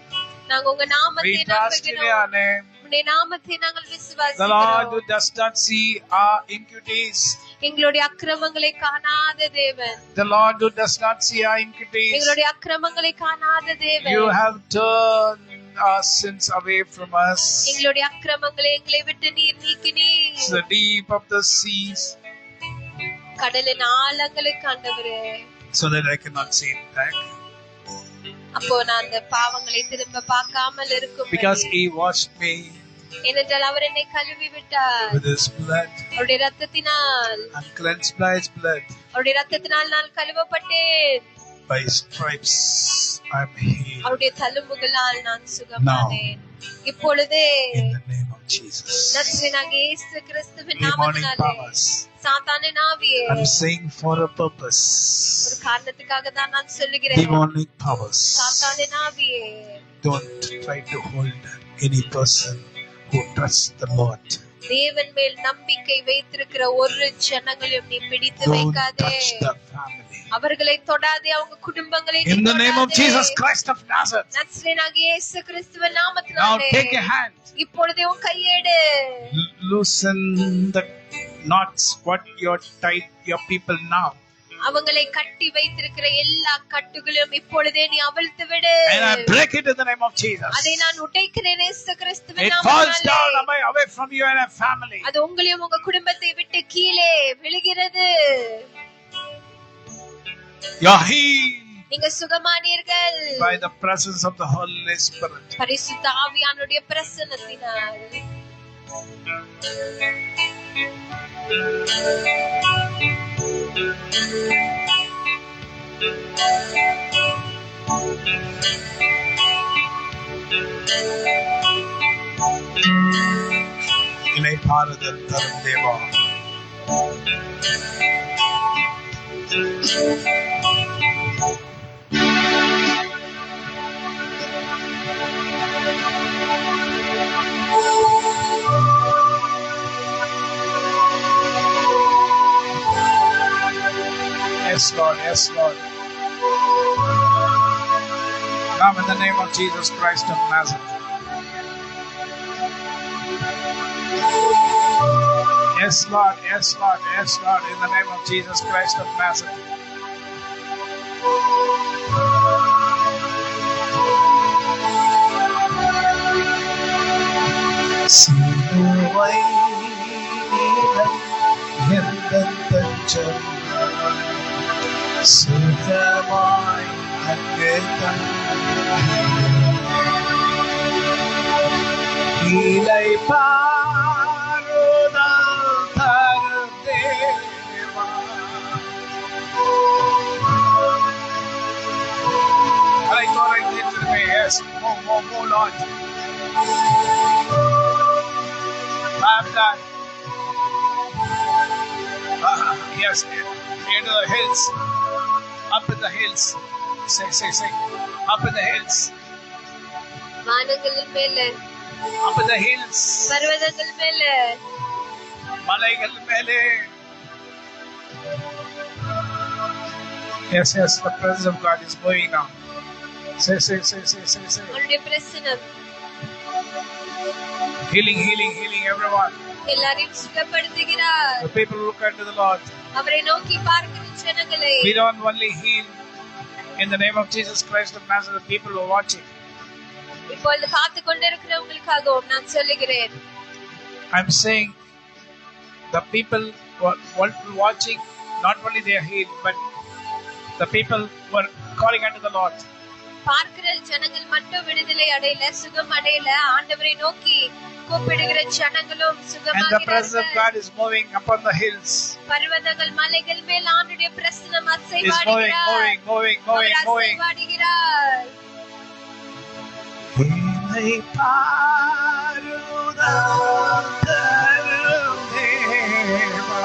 நாங்க உங்க We நாமத்தை trust in your நம்புகிறோம். name. உங்களுடைய நாமத்தை நாங்கள் The Lord விசுவாசிக்கிறோம். who does not see our iniquities. எங்களுடைய அக்கிரமங்களை காணாத தேவன், The Lord who does not see our iniquities. எங்களுடைய அக்கிரமங்களை காணாத தேவன், You have turned our sins away from us. எங்களுடைய அக்கிரமங்களை எங்களை விட்டு நீர் நீக்கினீர். It's the deep of the seas, கடலின் ஆழங்களுக்கு ஆண்டவரே, so that I cannot see it back. அப்போ நான் அந்த பாவங்களை திரும்ப பார்க்காமல் இருக்கும். Because He washed me ஏனென்றால் அவர் என்னை கழுவி விட்டார் with His blood. அவருடைய ரத்தத்தினால். I'm cleansed by His blood. அவருடைய ரத்தத்தினால் நான் கழுவப்பட்டேன். By His stripes I'm healed. அவருடைய தழும்புகளால் நான் சுகமானேன். இப்பொழுதே In the name of Jesus. நசரேயனாகிய இயேசு கிறிஸ்துவின் Demonic நாமத்தினாலே powers. சாத்தானின் ஆவியே, I'm saying for a purpose. ஒரு காரணத்துக்காக தான் நான் சொல்லுகிறேன். Demonic powers. சாத்தானின் ஆவியே, Don't try to hold any person who trusts the Lord. தேவன் மேல் நம்பிக்கை வைத்திருக்கிற ஒரு ஜனங்களையும் நீ பிடித்து Don't வைக்காதே. touch the family. அவர்களை தொடாதே, அவங்க குடும்பங்களை நீ In the name of தொடாதே. Jesus Christ of Nazareth. நசரேயனாகிய இயேசு கிறிஸ்துவின் Now நாமத்தினாலே take a hand. இப்பொழுதே உன் கையேடு. Loosen the knots what you're tied your people now. அவங்களை கட்டி வைத்திருக்கிற எல்லா கட்டுகளையும் இப்பொழுதே நீ அவிழ்த்து விடு. And I break it in the name of Jesus. அதை நான் உடைக்கிறேன் இயேசு கிறிஸ்துவின் It falls down நாமத்தினாலே. away from you and your family. அது உங்களையும் உங்க குடும்பத்தை விட்டு கீழே விழுகிறது. You're healed நீங்க சுகமானீர்கள் by the presence of the Holy Spirit. பரிசுத்த ஆவியானுடைய பிரசன்னத்தினால். இலை பாறுதல் தரும் தேவா. Yes, Lord. Yes, Lord. Come in the name of Jesus Christ of Nazareth. Yes, Lord. Yes, Lord. Yes, Lord. In the name of Jesus Christ of Nazareth. சிலுவை எந்தன் தஞ்சம் சுகமாய் அங்கே இலை பாருதல் தரும் தேவா. அழைத்தோரை தீர்த்திருமே. Yes, more Lord. I'm done. Yes, into the hills. Up in the hills. Say. Up in the hills. வானங்களின் மேல, Up in the hills. பர்வதங்கள் மேல, மலைகள் மேலே. Yes, the presence of God is moving now. Say. அவருடைய பிரசன்னம் Healing everyone. எல்லாரையும் சுகப்படுத்துகிறார். The people look unto the Lord. அவரை நோக்கி பார்க்கிற ஜனங்களை We don't only heal in the name of Jesus Christ of Nazareth. People who are watching. இப்பொழுது காத்து கொண்டிருக்கிறவங்களுக்காகவும் நான் சொல்லுகிறேன். I'm saying the people who are watching, not only they are healed, but the people who are calling unto the Lord. பார்க்கிற ஜனங்கள் மட்டும் விடுதலை அடையல, சுகம் அடையல. ஆண்டவரை நோக்கி கூப்பிடுகிற ஜனங்களும் And the presence of சுகமாகிறார்கள். God is moving upon the hills. பர்வதங்கள் மலைகள் மேல் ஆண்டுடைய பிரசன்னம் Is அசைவாடுகிறார். moving. அவர் அசைவாடுகிறார். இலை பாருதல் தரும் தேவா.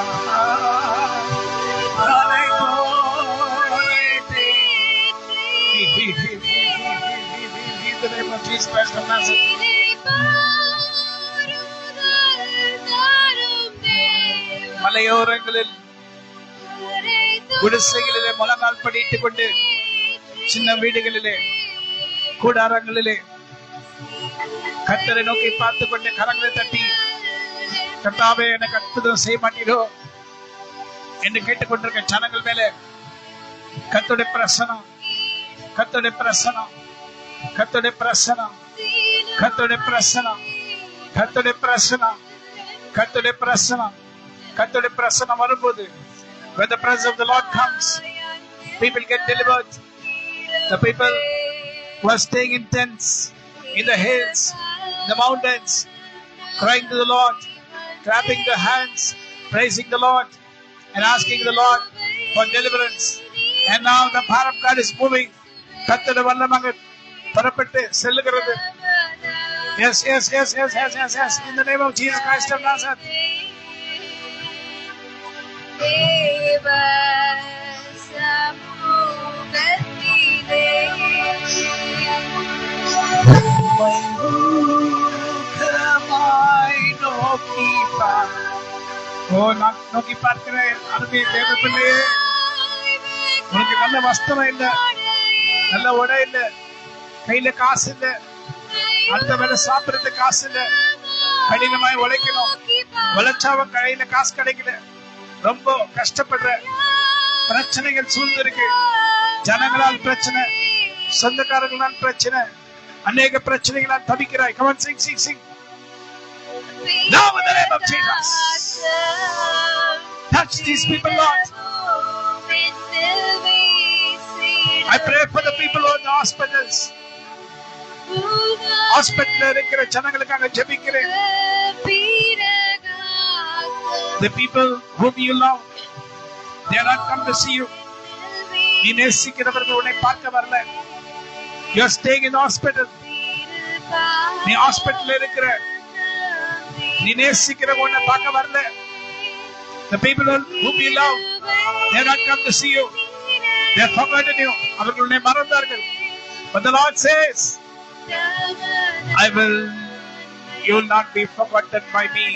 அழைத்தோரை of Nazareth. மலையோரங்களில் குடிசைகளிலே முழங்கால் படியிட்டுக் கொண்டு, சின்ன வீடுகளிலே கூடாரங்களிலே கர்த்தரை நோக்கி பார்த்து கொண்டு கரங்களை தட்டி, கர்த்தாவே எனக்கு அற்புதம் செய்ய மாட்டீரோ என்று கேட்டுக்கொண்டிருக்க ஜனங்கள் மேலே கர்த்தருடைய பிரசனம், கர்த்தருடைய பிரசனம், கர்த்தருடைய பிரசனம், கர்த்தருடைய பிரசனம், கர்த்தருடைய பிரசனம், கர்த்தருடைய பிரசனம், கர்த்தருடைய பிரசனம் வரும்போது, when the presence of the Lord comes, people get delivered. The people who are staying in tents, in the hills, in the mountains, crying to the Lord, clapping their hands, praising the Lord, and asking the Lord for deliverance. And now the power of God is moving. கர்த்தருடைய வல்லமை புறப்பட்டு செல்லுகிறது. Yes, yes, yes, yes, yes, yes, yes. In the name of Jesus Christ of Nazareth. நான் நோக்கி பார்க்கிறேன் அருமை தேவ பிள்ளையே, உனக்கு நல்ல வஸ்திரம் இல்ல, நல்ல உடை இல்ல, கையில காசு இல்ல, அடுத்த வேலை சாப்பிடுறது காசு இல்ல, கடினமாய் உழைக்கணும், உழைச்சாவும் கையில காசு கிடைக்கல, ரொம்ப கஷ்டப்படுற, பிரச்சனைகள் சூழ்ந்திருக்கு, ஜனங்களால் பிரச்சனை, சொந்தக்காரங்களால் பிரச்சனை, அநேக பிரச்சனைகளால் தவிக்கிறாய். Come on, sing, sing, sing. Now in the name of Jesus, touch these people, Lord. I pray for the people who are in the hospitals. Hospital இருக்கிற ஜனங்களுக்காக ஜெபிக்கிறேன். The people whom you love, they are not come to see you. நீ நேசிக்கிறவர்கள் உன்னை பார்க்க வரல. You are staying in the hospital. நீ ஹாஸ்பிடல்ல இருக்கிற, நீ நேசிக்கிற உன்னை பார்க்க வரல. The people whom you love, they are not come to see you. They have forgotten you. அவர்கள் உன்னை மறந்தார்கள். But the Lord says, you will not be forgotten by me.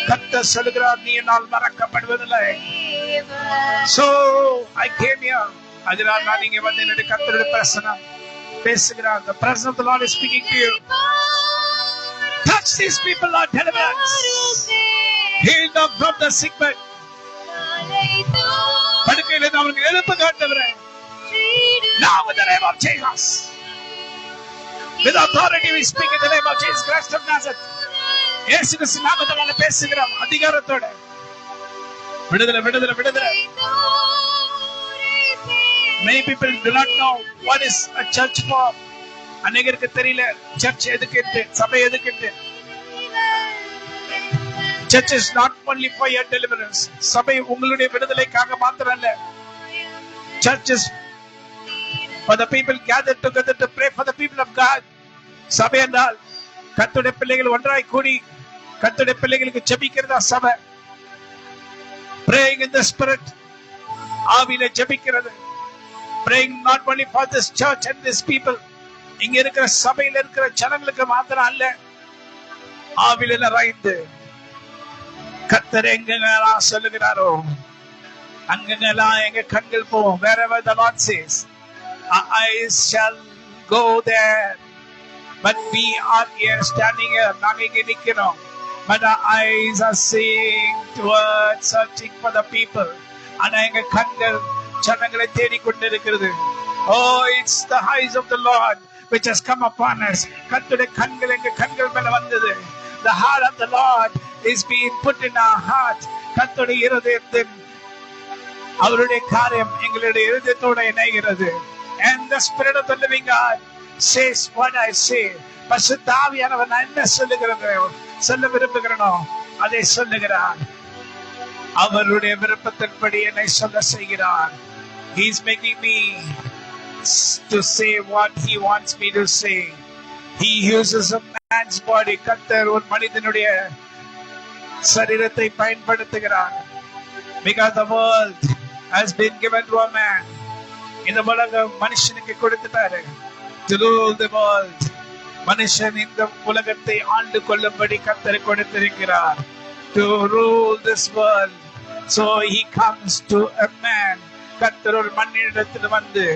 கர்த்தர் சொல்கிறார், நீ என்னால் மறக்கப்படுவதில்லை. So I came here. அதனால் நான் இங்கே வந்து என்னுடைய கர்த்தருடைய பிரசனம் பேசுகிறார். The presence of the Lord is speaking to you. Touch these people, Lord, deliverance. Heal them from the sick bed. படுக்கையில அவங்களுக்கு எழுப்பு காட்டுகிறே. Now in the name of Jesus, with authority we speak in the name of Jesus Christ of Nazareth. இயேசு கிறிஸ்து நாமத்தினால பேசுகிறோம் அதிகாரத்தோட. விடுதலை, விடுதலை, விடுதலை. Many people do not know what is a church for. அநேகருக்கு தெரியல சர்ச் எதுக்கு, சபை எதுக்கு. Church is not only for your deliverance. சபை உங்களுடைய விடுதலைக்காக மாத்திரம் அல்ல. Church is for the people gathered together to pray for the people of God. சபை என்றால் கர்த்தருடைய பிள்ளைகள் ஒன்றாய் கூடி கர்த்தருடைய பிள்ளைகளுக்கு ஜெபிக்கிறதா சபை. Praying in the spirit, ஆவியிலே ஜெபிக்கிறது. Praying not only for this church and this people. இங்க இருக்கிற சபையில இருக்கிற ஜனங்களுக்கு மாத்திரம் அல்ல, ஆவியிலே நிறைந்து கர்த்தர் எங்கெங்கெல்லாம் சொல்லுகிறாரோ அங்கெங்கெல்லாம் எங்க கண்கள் போவோம். Wherever the Lord says, our eyes shall go there. But we are here standing here. நாங்க இங்க நிக்கிறோம். But our eyes are seeing towards, searching for the people. ஆனா எங்க கண்கள் ஜனங்களை தேடிக்கொண்டிருக்கிறது. Oh, it's the eyes of the Lord which has come upon us. கர்த்தருடைய கண்கள் எங்க கண்கள் மேல வந்தது. The heart of the Lord is being put in our heart. கர்த்தருடைய இருதயத்தின் அவருடைய காரியம் எங்களுடைய இருதயத்தோட இணைகிறது. And the Spirit of the living God says what I say. பரிசுத்த ஆவியானவர் நான் என்ன சொல்ல விரும்புகிறேனோ அதை சொல்லுகிறார். அவருடைய விருப்பத்தின்படி என்னை சொல்ல செய்கிறார். He is making me to say what he wants me to say. He uses a man's body. கர்த்தர் ஒரு மனிதனுடைய சரீரத்தை பயன்படுத்துகிறார். Because the world has been given to a man. இந்த உலகம் மனுஷனுக்கு கொடுத்துட்டாரு. To rule the world. மனுஷன் இந்த உலகத்தை ஆண்டு கொள்ளும்படி கர்த்தர் கொடுத்திருக்கிறார். To rule this world. So he comes to a man. கர்த்தர் ஒரு மனிதனிடத்தில் வந்து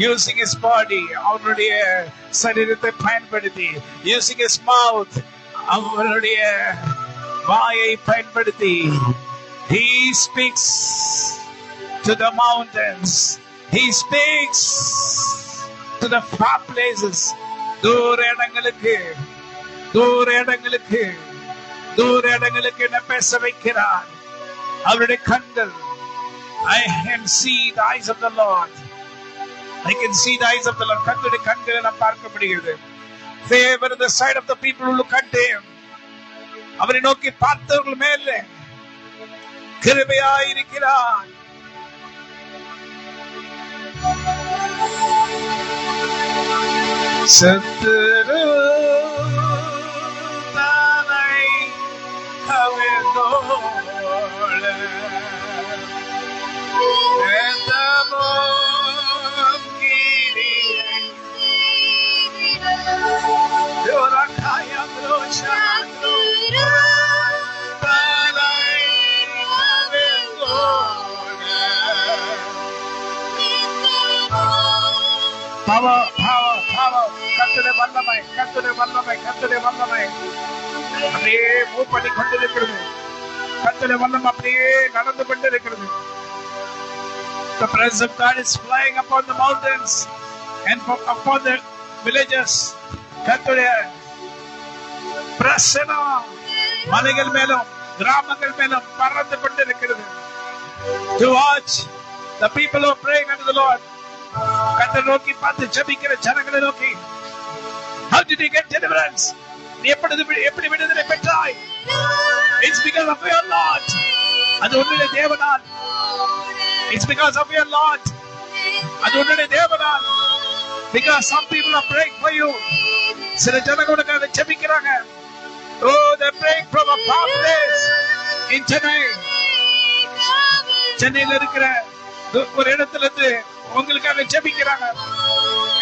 using his body, அவருடைய சரீரத்தை பயன்படுத்தி, using his mouth, அவருடைய வாயை பயன்படுத்தி, he speaks to the mountains, he speaks to the far places, தூர இடங்களுக்கு என்ன பேச வைக்கிறார். அவருடைய கண்கள், I can see the eyes of the Lord. I can see the eyes of the Lord. கர்த்தருடைய கண்களை நாம் பார்க்க முடிகிறது. Favor in the sight of the people who look at him. அவரை நோக்கி பார்த்தவர்கள் மேலே கிருபையாய் இருக்கிறார். சத்துரு தானை கவிழ்ந்தோள கர்த்தருடைய வல்லமை அப்படியே மூவ் பண்ணி கொண்டிருக்கிறது. கர்த்தருடைய வல்லமை அப்படியே நடந்து கொண்டிருக்கிறது. The presence of God is flying upon the mountains and upon the villages. கர்த்தருடைய பிரசன்னம் மலைகள் மேலும் கிராமங்கள் மேலும் பறந்து கொண்டிருக்கிறது. To watch the people who are praying unto the Lord. கர்த்தரை நோக்கி பார்த்து ஜெபிக்கிற ஜனங்களை நோக்கி, how did you get deliverance? நீ எப்படி விடுதலை பெற்றாய்? It's because of your Lord. அது உன்னுடைய தேவனால். It's because of your Lord. அது உன்னுடைய தேவனால். Because some people are praying for you. சில ஜனங்க உனக்காக ஜெபிக்கிறாங்க. Oh, they're praying from a far place in Chennai. சென்னையில இருக்கிற ஒரு இடத்துல இருந்து உங்களுக்காக ஜெபிக்கிறாங்க.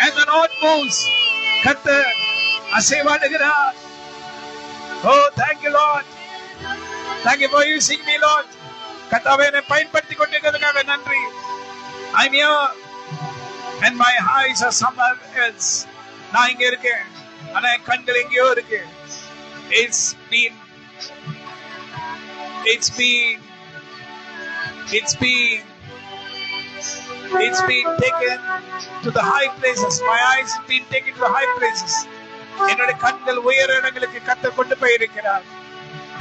And the Lord moves. கர்த்தர் அசைவாடுகிறார். Oh, thank you Lord. Thank you for using me Lord. கர்த்தாவே என்னை பயன்படுத்தி கொண்டிருக்கிறதுக்காக நன்றி. I'm here and my eyes are somewhere else. நான் இங்க இருக்கேன், ஆனா என் கண்கள் எங்கேயோ இருக்கு. It's been taken to the high places. My eyes have been taken to the high places. என்னுடைய கண்கள் உயர இடங்களுக்கு கர்த்தர் கொண்டு போயிருக்கிறார்.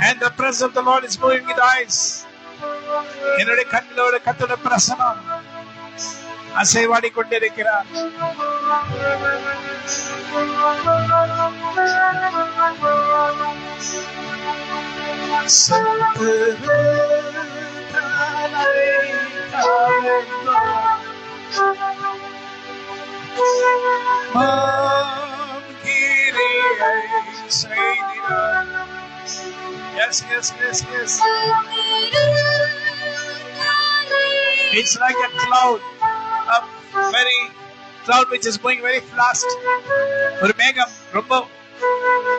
And the presence of the Lord is moving with eyes. என்னுடைய கண்களோட கர்த்தருடைய பிரசன்னம் அசைவாடி கொண்டிருக்கிறார். Yes. It's like a cloud, a very cloud which is going very fast. ஒரு மேகம் ரொம்ப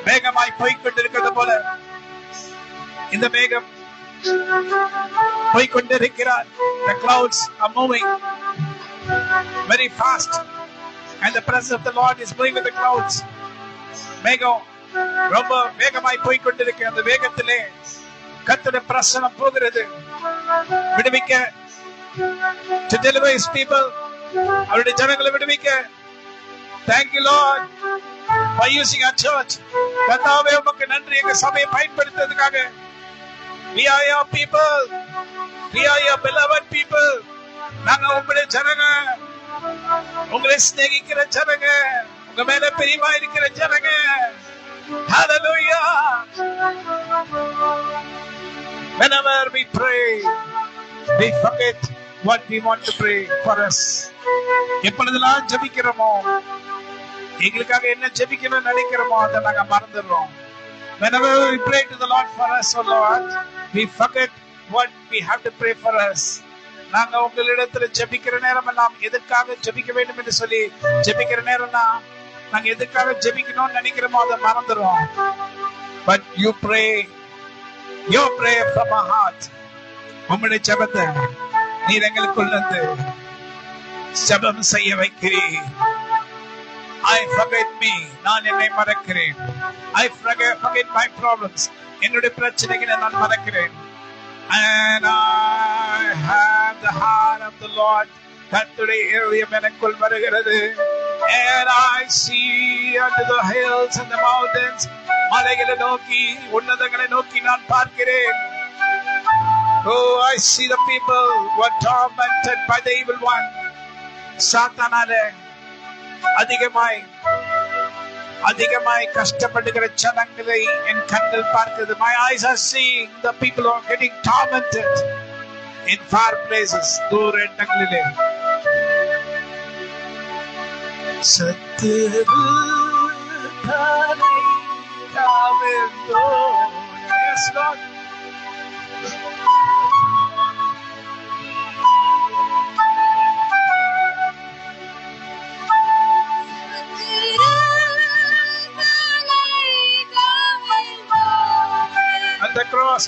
வேகமாய் போய்க்கொண்டிருக்கிறது போல இந்த மேகம் போய்க்கொண்டிருக்கிறார். The clouds are moving very fast and the presence of the Lord is moving with the clouds. மேகம் ரொம்ப வேகமாய் போய்க்கொண்டிருக்கு. அந்த வேகத்திலே கர்த்தருடைய பிரசன்னம் போகிறது. விடுவிக்க, to deliver his people, அவருடைய ஜனங்களை விடுவிக்க. Thank you Lord for using our church. கர்த்தாவே உமக்கு நன்றி எங்க சபையை பயன்படுத்துறதுக்காக. We are your people. We are your beloved people. நாங்க உங்களுடைய ஜனங்க, உங்களை சிநேகிக்கிற ஜனங்க, உங்க மேல பிரியமா இருக்கிற ஜனங்க. Hallelujah. Whenever we pray, we forget what we want to pray for us. எப்பொழுதெல்லாம் ஜெபிக்கிறோமோ, எங்களுக்காக என்ன ஜெபிக்கணும்னு நினைக்கிறோமோ அதை நாங்க மறந்துடுறோம். Whenever we pray to the Lord for us, oh Lord, we forget what we have to pray for us. நாங்க உங்களிடத்துல ஜெபிக்கிற நேரம் எல்லாம் எதற்காக ஜெபிக்க வேண்டும் என்று சொல்லி ஜெபிக்கிற நேரம்னா நாங்க எதுக்காக ஜெபிக்கணும்னு நினைக்கிறோமோ அதை மறந்துடுவோம். But you pray from our heart. உம்முடைய ஜெபத்தை நீர் எங்களுக்குள்ள இருந்து ஜெபம் செய்ய வைக்கிறீர். I forget me. நான் என்னை மறக்கிறேன். I forget my problems. என்னுடைய பிரச்சனைகளை நான் மறக்கிறேன். And I have the heart of the Lord. கர்த்தருடைய இருதயம் எனக்குள் வருகிறது. And I see unto the hills and the mountains. மலைகளை நோக்கி உன்னதங்களை நோக்கி நான் பார்க்கிறேன். Oh, I see the people who are tormented by the evil one. சாத்தானாலே அதிகமாய் கஷ்டப்படுகிற ஜனங்களை என் கண்கள் பார்க்கிறது. My eyes are seeing the people who are getting tormented in far places. தூர இடங்களிலே சத்துரு தானை காவந்தோ. Yes, Lord.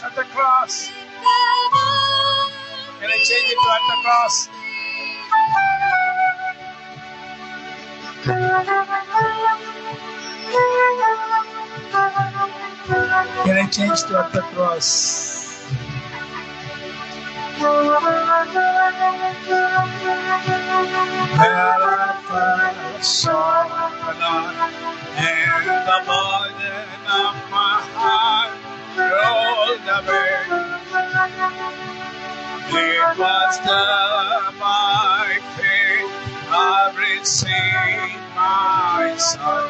At the cross. Can I change it to at the cross? Can I change to at the cross? Where I first saw the Lord, and the burden of my heart rolled away. It was by faith I received my son,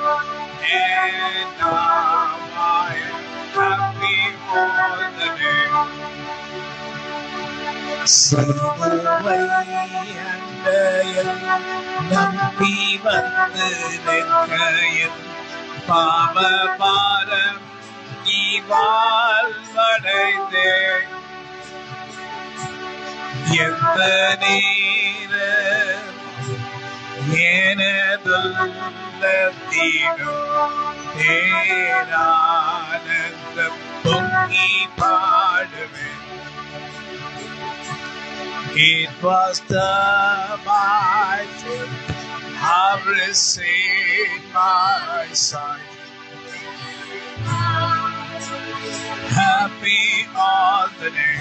and now I am happy more than ever. சிலுவை அண்டையில் நம்பி வந்து நிற்கையில் பாவபாரம் வாழ்வடைந்தேன். எந்த நேரம் எனதுள்ளத்திலும் பேரானந்தம் பொங்கி பாடுவேன். It was by faith I've received my sight. Happy all the day.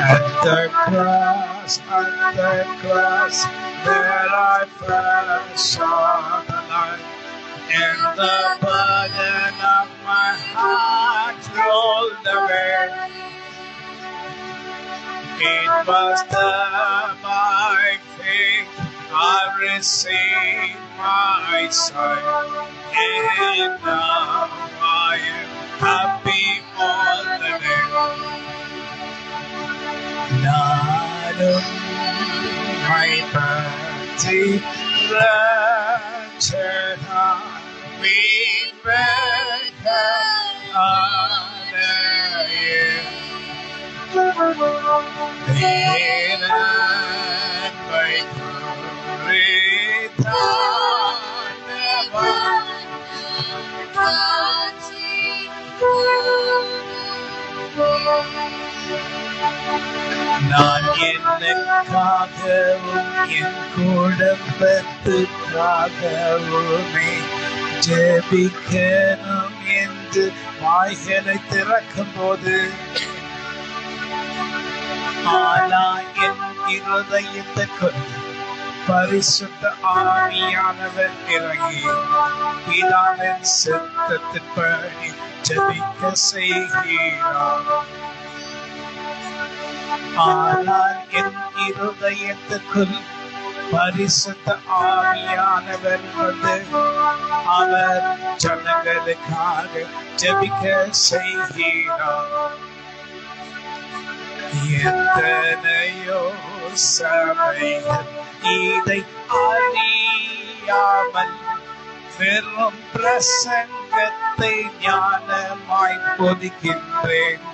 At the cross, where I first saw the light, and the burden of my heart rolled away. It was by faith I received my sight, and now I am happy all the day. நானும் மைபற்றி ரட்சகா மீட்பக ஆலயே தேனன்பை குறித்தானவா நான் எனக்காகவும் என் குடும்பத்துக்காகவுமே ஜெபிக்கணும் என்று வாய்களை திறக்கும் போது, ஆனா என் இருதயத்தை கொண்டு பரிசுத்த ஆவியானவர் இறங்கி பிதாவின் சித்தத்தின்படி ஜெபிக்க செய்கிறார். ஆனால் என் இருதயத்துக்குள் பரிசுத்த ஆவியானவர் வந்து அவர் ஜனங்களுக்காக ஜெபிக்க செய்கிறார். எத்தனையோ சபைகள் இதை அறியாமல் வெறும் பிரசங்கத்தை ஞானமாய் போதிக்கின்றேன்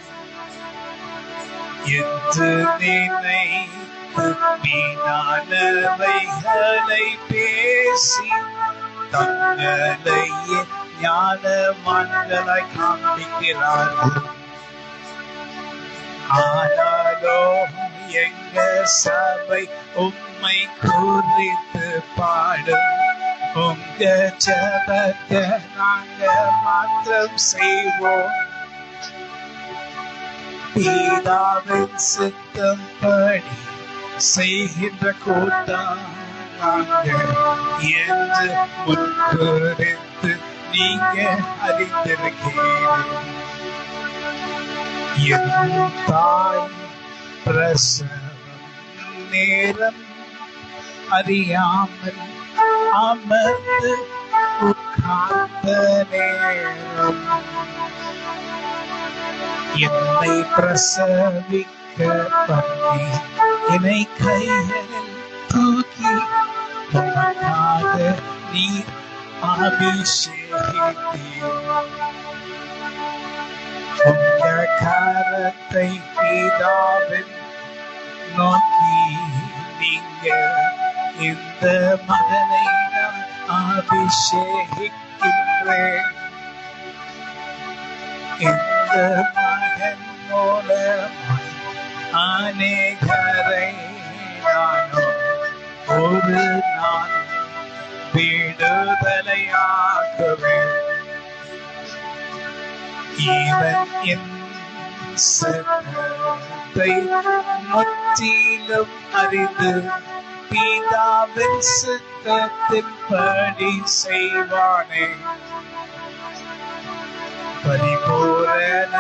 என்று நினைத்து வீணானவைகளை பேசி தங்களையே ஞானவான்களாய் காண்பிக்கிறார்கள். ஆனாலோ எங்க சபை உம்மை குறித்து பாடும். உங்க ஜபத்தை நாங்க மாத்திரம் செய்வோம். பிதாவின் சித்தம் படி செய்கின்ற கூட்டம் நாங்கள் என்று முன்குறித்து நீங்க அறிந்திருக்கிறீர்கள். என் தாய் பிரசவம் நேரம் அறியாமல் அமர்ந்து உட்கார்ந்த நேரம் என்னை பிரசவிக்க பண்ணி என்னை கைகளில் தூக்கி உமக்காக நீர் அபிஷேகித்தீர். உங்க கரத்தை பிதாவின் நோக்கி நீங்க இந்த மகனை நான் அபிஷேகிக்கின்றேன். இந்த மகன் மூலமாய் அநேகரை நானும் ஒரு நாள் விடுதலையாக்குவேன். இவன் என் சித்தத்தை முற்றிலும் அறிந்து பிதாவின் சித்தத்தின்படி செய்வானே. பரிபூரண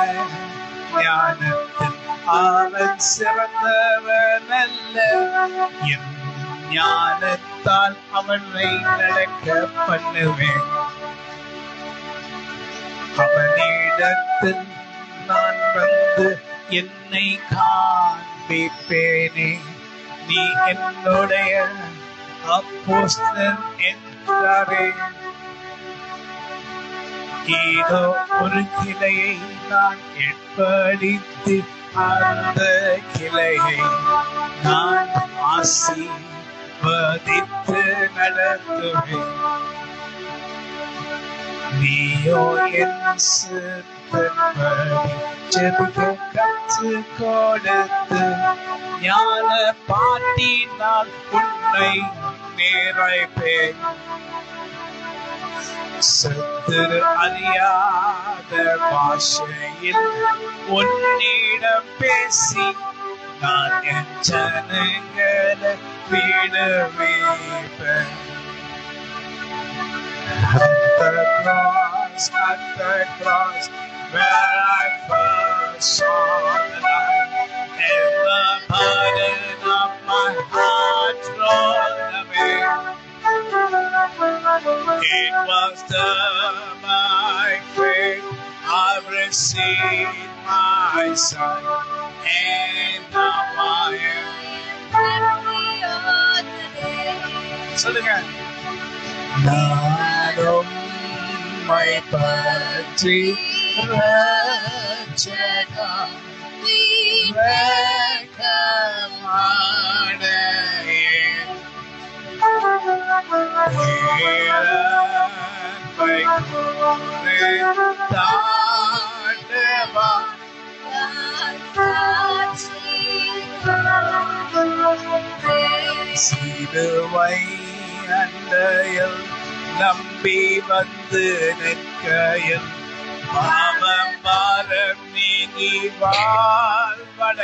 ஞானத்தில் அவன் சிறந்தவன் அல்ல. என் ஞானத்தால் அவனை நடக்க பண்ணுவேன். அவனிடத்தில் நான் வந்து என்னை காண்பிப்பேனே. நீ என்னுடைய அப்போஸ்தலன் என்றாரே. இதோ ஒரு கிளையை நான் ஏற்படுத்தி அந்த கிளையை நான் ஆசீர்வதித்து நடத்துவேன். நீயோ என் சித்தப்படி ஜெபிக்க கற்றுக் கொடுத்து ஞான பாட்டினால் உன்னை நிறைப்பேன். சத்துரு அறியாத பாஷையில் உன்னிடம் பேசி நான் என் ஜனங்களை விடுவிப்பேன். At the cross, where I first saw the light, and the burden of my heart rolled away. It was done by faith, I've received my sight, and now I am happy on the day. சொல்லுங்க. நானும் my பற்றி ரட்சகா இரக்கமானேன். பேரன்பை கூறி தாண்டவா சிலுவை அண்டையில் நம்பி வந்து நிற்கையில் பாவம் பாரம் நீங்கி வாழ்வடைந்தேன்.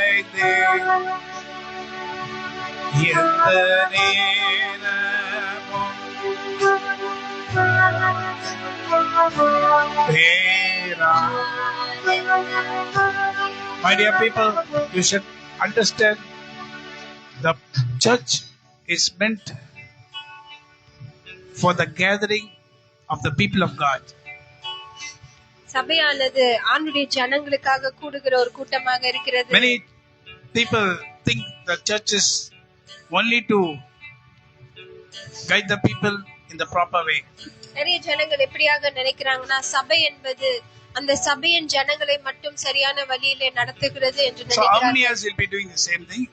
எந்த நேரமும் My dear people, you should understand the church is meant for the gathering of the people of God. சபையானது ஆண்டுடைய ஜனங்களுக்காக கூடுகிற ஒரு கூட்டமாக இருக்கிறது. Many people think the church is only to guide the people in the proper way. நிறைய ஜனங்கள் எப்படியாக நினைக்கிறாங்கன்னா சபை என்பது அந்த சபையின் ஜனங்களை மட்டும் சரியான வழியிலே நடத்துகிறது என்று So how many நினைக்கிறார்கள். years will be doing the same thing?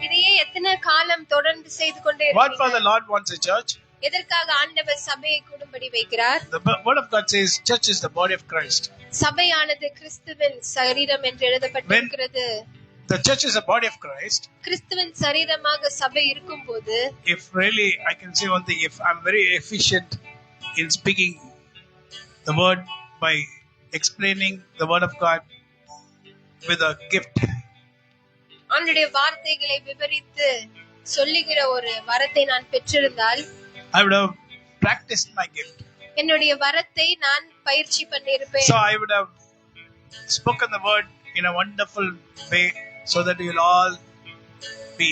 இதையே எத்தனை காலம் தொடர்ந்து செய்து கொண்டே What for இருக்கிறீர்கள்? the Lord wants a church? எதற்காக ஆண்டவர் சபையை கூடும்படி வைக்கிறார்? The word of God says church is the body of Christ. சபையானது கிறிஸ்துவின் சரீரம் என்று எழுதப்பட்டிருக்கிறது. The church is a body of Christ. கிறிஸ்துவின் சரீரமாக சபை இருக்கும்போது If really I can say one thing, if I'm very efficient in speaking the word by explaining the word of God with a gift, ஆண்டுடைய வார்த்தைகளை விவரித்து சொல்லுகிற ஒரு வரத்தை நான் பெற்றிருந்தால் I would have practiced my gift. என்னுடைய வரத்தை நான் பயிற்சி பண்ணியிருப்பேன். So I would have spoken the word in a wonderful way so that you'll all be,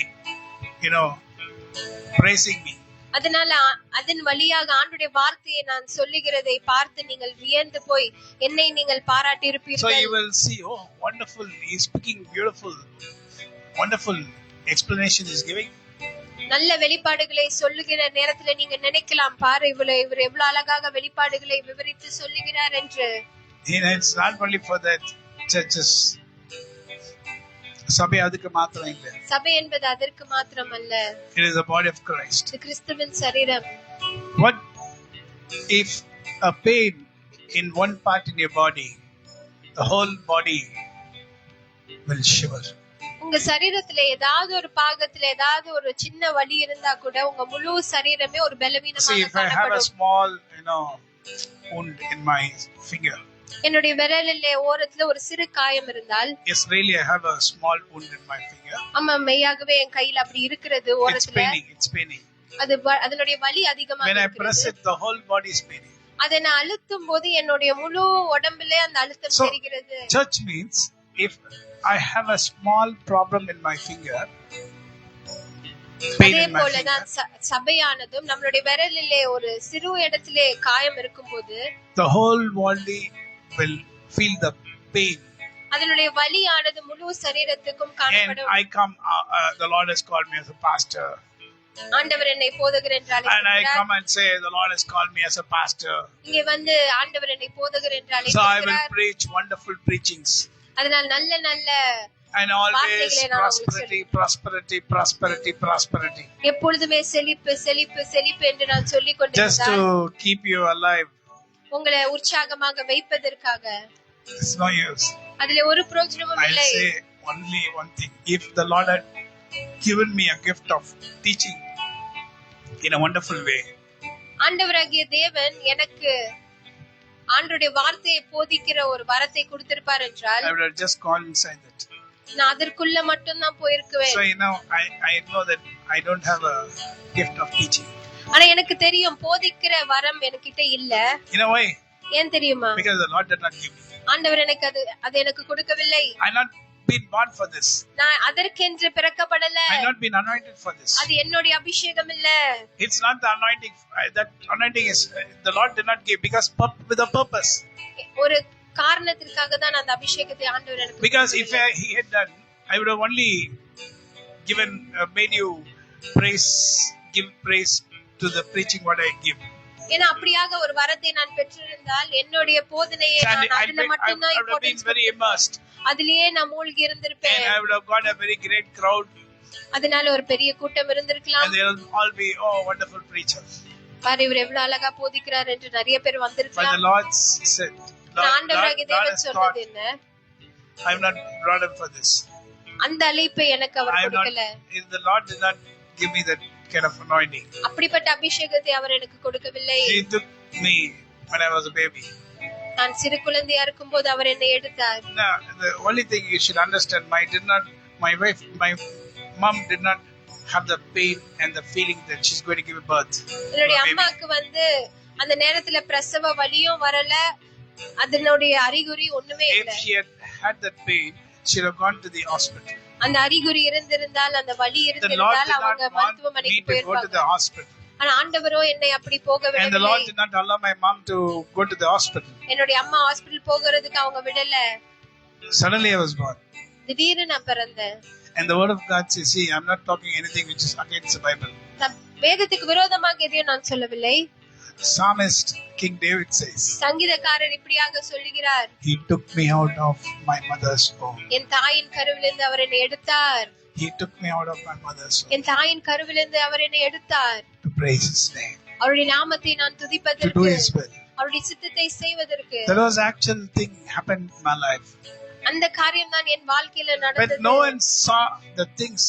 praising me. அதனால அதன் வழியாக ஆண்டுடைய வார்த்தையை நான் சொல்லுகிறதை பார்த்து நீங்கள் வியந்து போய் என்னை நீங்கள் பாராட்டி So இருப்பீர்கள். you will see, oh, wonderful, he's speaking beautiful, wonderful explanation he's giving. நல்ல வெளிப்பாடுகளை சொல்லுகிற நேரத்துல நீங்க நினைக்கலாம், பாரு இவர் எவ்வளவு அழகாக வெளிப்பாடுகளை விவரித்து சொல்லுகிறார் என்று. It's not only for that churches. சபை அதுக்கு மாத்திரம் இல்லை. சபை என்பது அதற்கு மாத்திரமல்ல. It is the body of Christ. இது கிறிஸ்துவின் சரீரம். What if a pain in one part in your body, the whole body will shiver? உங்க சரீரத்துல ஏதாவது ஒரு பாகத்துல ஏதாவது ஒரு சின்ன வலி இருந்தா கூட உங்க முழு சரீரமே ஒரு See, பலவீனமாக if I have a காணப்படும். small, wound in my finger, என்னுடைய விரலிலே ஓரத்துல ஒரு சிறு காயம் இருந்தால், yes, really, I have a small wound in my finger. ஆமா மெய்யாகவே என் கையில அப்படி இருக்கிறது It's ஓரத்துல. paining. அதனுடைய வலி அதிகமாக When I press இருக்கிறது. it, the whole body is paining. அதை நான் அழுத்தும் போது என்னுடைய முழு உடம்பிலே அந்த அழுத்தம் So, தெரிகிறது. church means if I have a small problem in my finger, pain அதே in my போலதான் finger, சபையானதும் நம்மளுடைய விரலிலே ஒரு சிறு இடத்திலே காயம் இருக்கும்போது the whole body will feel the pain. அதனுடைய வலியானது முழு சரீரத்துக்கும் And காணப்படும். I come, the Lord has called me as a pastor. ஆண்டவர் என்னை போதகர் என்று And I அழைக்கிறார். come and say, the Lord has called me as a pastor. இங்கே வந்து ஆண்டவர் என்னை போதகர் என்று So I will அழைக்கிறார். preach wonderful preachings. அதனால் நல்ல நல்ல And always வார்த்தைகளை நான் prosperity. எப்பொழுதுமே செழிப்பு செழிப்பு செழிப்பு என்று நான் சொல்லிக் Just கொண்டிருந்தால் to keep you alive. உங்களை உற்சாகமாக வைப்பதற்காக It's no use. அதுல ஒரு பிரயோஜனமும் I'll இல்லை. say only one thing. If the Lord had given me a gift of teaching in a wonderful way, ஆண்டவராகிய தேவன் எனக்கு ஆண்டவருடைய வார்த்தையை போதிக்கிற ஒரு வரத்தை கொடுத்திருப்பார் என்றால் I would have just gone inside that. நான் அதற்குள்ள மட்டும் தான் போயிருக்குவேன். So I know that I don't have a gift of teaching. ஆனா எனக்கு தெரியும் போதிக்கிற வரம் என்கிட்ட இல்ல. In a way, ஏன் தெரியுமா? because the Lord did not give me. ஆண்டவர் எனக்கு அது எனக்கு கொடுக்கவில்லை. I not been born for this. நான் அதற்கென்று பிறக்கப்படல. I not been anointed for this. அது என்னுடைய அபிஷேகம் இல்ல. It's not the anointing. That anointing is the Lord did not give because with a purpose. ஒரு காரணத்திற்காக தான் அந்த அபிஷேகத்தை ஆண்டவர் எனக்கு Because if He had done, I would have only made you give praise to the preaching what I give. ஏன்னா அப்படியாக ஒரு வரத்தை நான் பெற்றிருந்தால் என்னுடைய போதனையை And நான் அதுல மட்டும் தான் I would have been very immersed. அதிலேயே நான் மூழ்கி இருந்திருப்பேன். And I would have got a very great crowd. அதனால ஒரு பெரிய கூட்டம் இருந்திருக்கலாம். And they'll all be, oh, wonderful preachers. பாரு இவர் எவ்வளவு அழகா போதிக்கிறார் என்று நிறைய பேர் But வந்திருக்கலாம். the Lord said, ஆண்டவராகிய தேவன் சொன்னது என்ன? I'm not brought up for this. அந்த அழைப்பை எனக்கு அவர் கொடுக்கல. The Lord did not give me that kind of anointing. அப்படிப்பட்ட அபிஷேகத்தை அவர் எனக்கு கொடுக்கவில்லை. He took me when I was a baby. நான் சிறு குழந்தையா இருக்கும்போது அவர் என்னை எடுத்தார். No, the only thing you should understand, my mom did not have the pain and the feeling that she's going to give birth. என்னுடைய அம்மாக்கு வந்து அந்த நேரத்துல பிரசவ வலியும் வரல, அதனுடைய அறிகுறி ஒண்ணுமே If இல்ல. she had that pain, she would have gone to the hospital. அந்த அறிகுறி இருந்திருந்தால், அந்த வலி The Lord இருந்திருந்தால் did not அவங்க want me மருத்துவமனைக்கு to go to போயிருப்பாங்க. the hospital. ஆனா ஆண்டவரோ என்னை அப்படி போக And the விடவில்லை. Lord did not allow my mom to go to the hospital. என்னுடைய அம்மா ஹாஸ்பிடல் போகிறதுக்கு அவங்க விடல. Suddenly I was born. திடீர்னு நான் பிறந்தேன். And the word of God says, see, I'm not talking anything which is against the Bible. வேதத்துக்கு விரோதமாக எதையும் நான் சொல்லவில்லை. Psalmist King David says, சங்கீதக்காரர் இப்படியாக சொல்லுகிறார், He took me out of my mother's womb. என் தாயின் கருவிலிருந்து அவர் என்னை எடுத்தார். He took me out of my mother's womb என் தாயின் கருவிலிருந்து அவர் என்னை எடுத்தார். to praise His name, அவருடைய நாமத்தை நான் to do துதிப்பதற்கு, His will. அவருடைய சித்தத்தை செய்வதற்கு. That was actual thing happened in my life. அந்த காரியம் தான் என் வாழ்க்கையில But நடந்தது. no one saw the things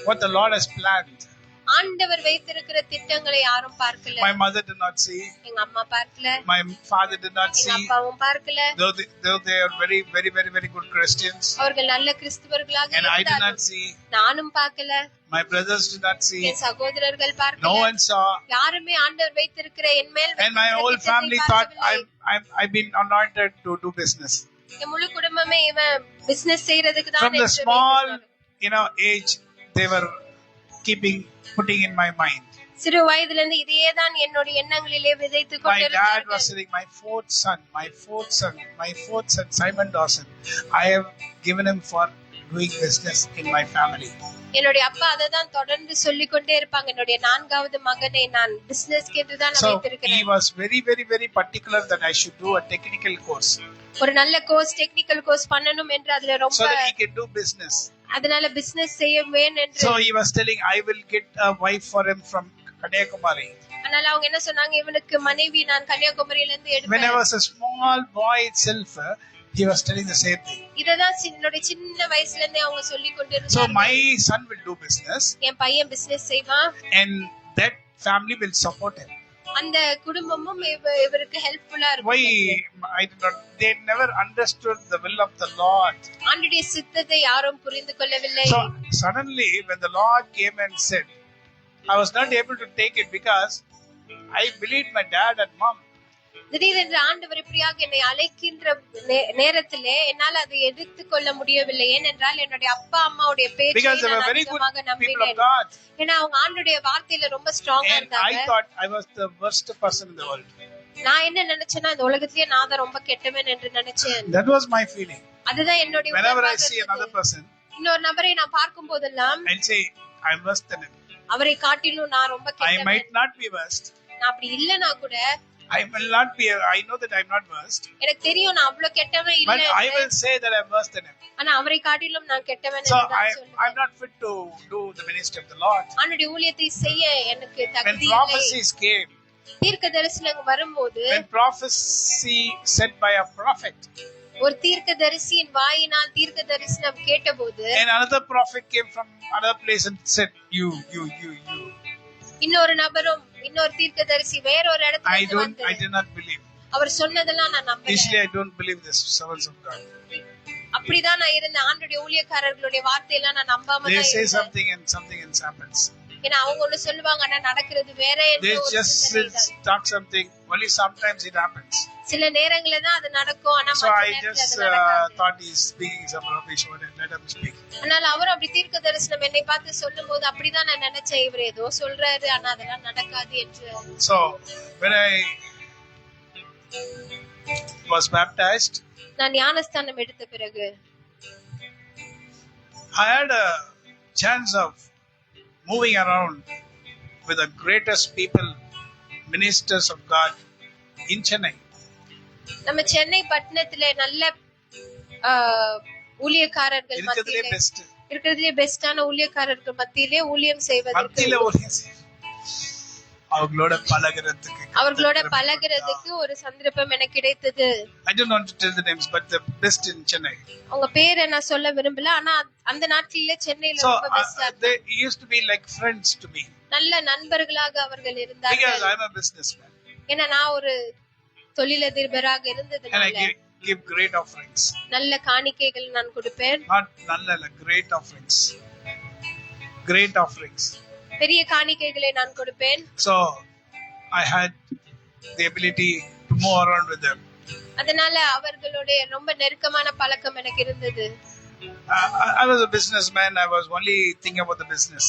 what the Lord has planned. ஆண்டவர் வைத்திருக்கிற திட்டங்களை யாரும் பார்க்கல. My mother did not see. எங்க அம்மா பார்க்கல. My father did not எங்க see. அப்பாவும் பார்க்கல. Though they are very good Christians. அவர்கள் நல்ல கிறிஸ்தவர்களாக And I did not இருந்தாலும் see. நானும் பார்க்கல. My brothers did not see. என் சகோதரர்கள் No பார்க்கல. one saw. யாருமே ஆண்டவர் வைத்திருக்கிற என் மேல் And my whole family thought I've been anointed to do business. என் முழு குடும்பமே இவன் பிசினஸ் செய்யறதுக்கு தான் From the small, age, they were putting in my mind. சிறு வயதுல இருந்து இதையே தான் என்னோட எண்ணங்களிலே விதைத்து My dad was கொண்டிருந்தார்கள். saying, my fourth son, Simon Dawson, I have given him for doing business in my family. என்னுடைய அப்பா அதை தான் தொடர்ந்து சொல்லிக் கொண்டே இருப்பாங்க. என்னுடைய 4வது மகனை நான் பிசினஸ்க்கு என்று தான் So he வைத்திருக்கிறேன். was very particular that I should do a technical course ஒரு நல்ல கோர்ஸ், டெக்னிக்கல் கோர்ஸ் பண்ணணும் என்று அதுல so ரொம்ப that he can do business. அதனால பிசினஸ் செய்யவேன் என்று. So he was telling, I will get a wife for him from Kanyakumari. அதனால அவங்க என்ன சொன்னாங்க, இவனுக்கு மனைவி நான் கன்னியாகுமரியில இருந்து When I எடுப்பேன். was a small boy itself, he was telling the same thing. இததான் என்னோட சின்ன வயசுல இருந்தே அவங்க சொல்லிக் So கொண்டிருந்தாங்க. my son will do business என் பையன் பிசினஸ் செய்வான், and that family will support him. அந்த குடும்பமும் இவருக்கு ஹெல்ப்ஃபுல்லா Why? இருக்கும். They never understood the will of the Lord. ஆண்டுடைய சித்தத்தை யாரும் புரிந்து கொள்ளவில்லை. So suddenly when the Lord came and said, I was not able to take it because I believed my dad and mom. திடீரென்று ஆண்டவர் இப்படியாக என்னை அழைக்கின்ற நேரத்திலே என்னால் அதை எடுத்துக் கொள்ள முடியவில்லை. ஏனென்றால் என்னுடைய அப்பா அம்மாவுடைய பேச்சை Because they were நான் very good அதிகமாக people of நம்பினேன். God. ஏன்னா அவங்க ஆண்டுடைய வார்த்தையில ரொம்ப ஸ்ட்ராங்கா And I இருந்தாங்க. thought I was the worst person in the world. நான் என்ன நினைச்சேன்னா, இந்த உலகத்திலேயே நான் தான் ரொம்ப கெட்டவன் என்று நினைச்சேன். That was my feeling. அதுதான் என்னுடைய Whenever I உணர்வாக see another இருந்தது. person, இன்னொரு நபரை நான் பார்க்கும் போதெல்லாம் I'll say, I'm worse than him. அவரை காட்டிலும் நான் ரொம்ப I கெட்டவன். might not be worst. நான் அப்படி இல்லைனா கூட I will not be, I know that I'm not worst. எனக்கு தெரியும் நான் அவ்வளவு கெட்டவன் But இல்லை I will say that I'm worse than him. ஆனா அவரை காட்டிலும் நான் கெட்டவன் So என்று நான் I'm சொல்லுவேன். not fit to do the ministry of the Lord. ஆண்டுடைய ஊழியத்தை செய்ய எனக்கு When தகுதி இல்லை. prophecies came, தீர்க்க தரிசனம் வரும்போது when prophecy said by a prophet, ஒரு தீர்க்க தரிசியின் வாயினால் தீர்க்க தரிசனம் கேட்டபோது and another prophet came from another place and said, you. இன்னொரு நபரும் இன்னொரு தீர்க்க தரிசி வேறொரு இடத்துல இருந்து வந்து I did not believe. அவர் சொன்னதெல்லாம் நான் நம்பல. Usually I don't believe this, servants of God. அப்படிதான் நான் இருந்தேன். ஆண்டுடைய ஊழியக்காரர்களுடைய வார்த்தையெல்லாம் நான் நம்பாம They தான் say இருந்தேன். something else happens. ஏன்னா அவங்க ஒண்ணு சொல்லுவாங்க, ஆனா நடக்கிறது வேற என்று They ஒரு just சிந்தனை தான். talk something, only sometimes it happens. சில நேரங்கள்ல தான் அது நடக்கும், ஆனா So மற்ற I நேரத்துல just அது நடக்காது. thought he's speaking some rubbish, let him speak. அதனால அவர் அப்படி தீர்க்க தரிசனம் என்னை பார்த்து சொல்லும் போது அப்படிதான் நான் நினைச்சேன், இவர் ஏதோ சொல்றாரு ஆனா அதெல்லாம் நடக்காது என்று. So when I was baptized, நான் ஞானஸ்தானம் எடுத்த பிறகு I had a chance of moving around with the greatest people, ministers of God in Chennai. நம்ம சென்னை பட்டணத்துல நல்ல ஊழியக்காரர்கள் இருக்கிறதுலே மத்தியிலே பெஸ்ட் இருக்கிறதுலே பெஸ்டான ஊழியக்காரர்கள் மத்தியிலே ஊழியம் செய்வதற்கு, மத்தியில அவங்களோட பழகிறதுக்கு ஒரு சந்தர்ப்பம் எனக்கு கிடைத்தது. I don't want to tell the names, but the best in Chennai. அவங்க பேரை நான் சொல்ல விரும்பல, ஆனா அந்த நாட்டிலே சென்னையில So ரொம்ப பெஸ்டா they used to be like friends to me நல்ல நண்பர்களாக அவர்கள் because இருந்தார்கள். I'm a businessman ஏன்னா நான் ஒரு தொழிலதிபராக and I இருந்ததுனால give great offerings. நல்ல காணிக்கைகள் நான் கொடுப்பேன். Not நல்ல great offerings. Great offerings. பெரிய காணிக்கைகளை நான் கொடுப்பேன். So I had the ability to move around with them. அதனால அவர்களுடைய ரொம்ப நெருக்கமான பழக்கம் எனக்கு இருந்தது. I was a businessman. I was only thinking about the business.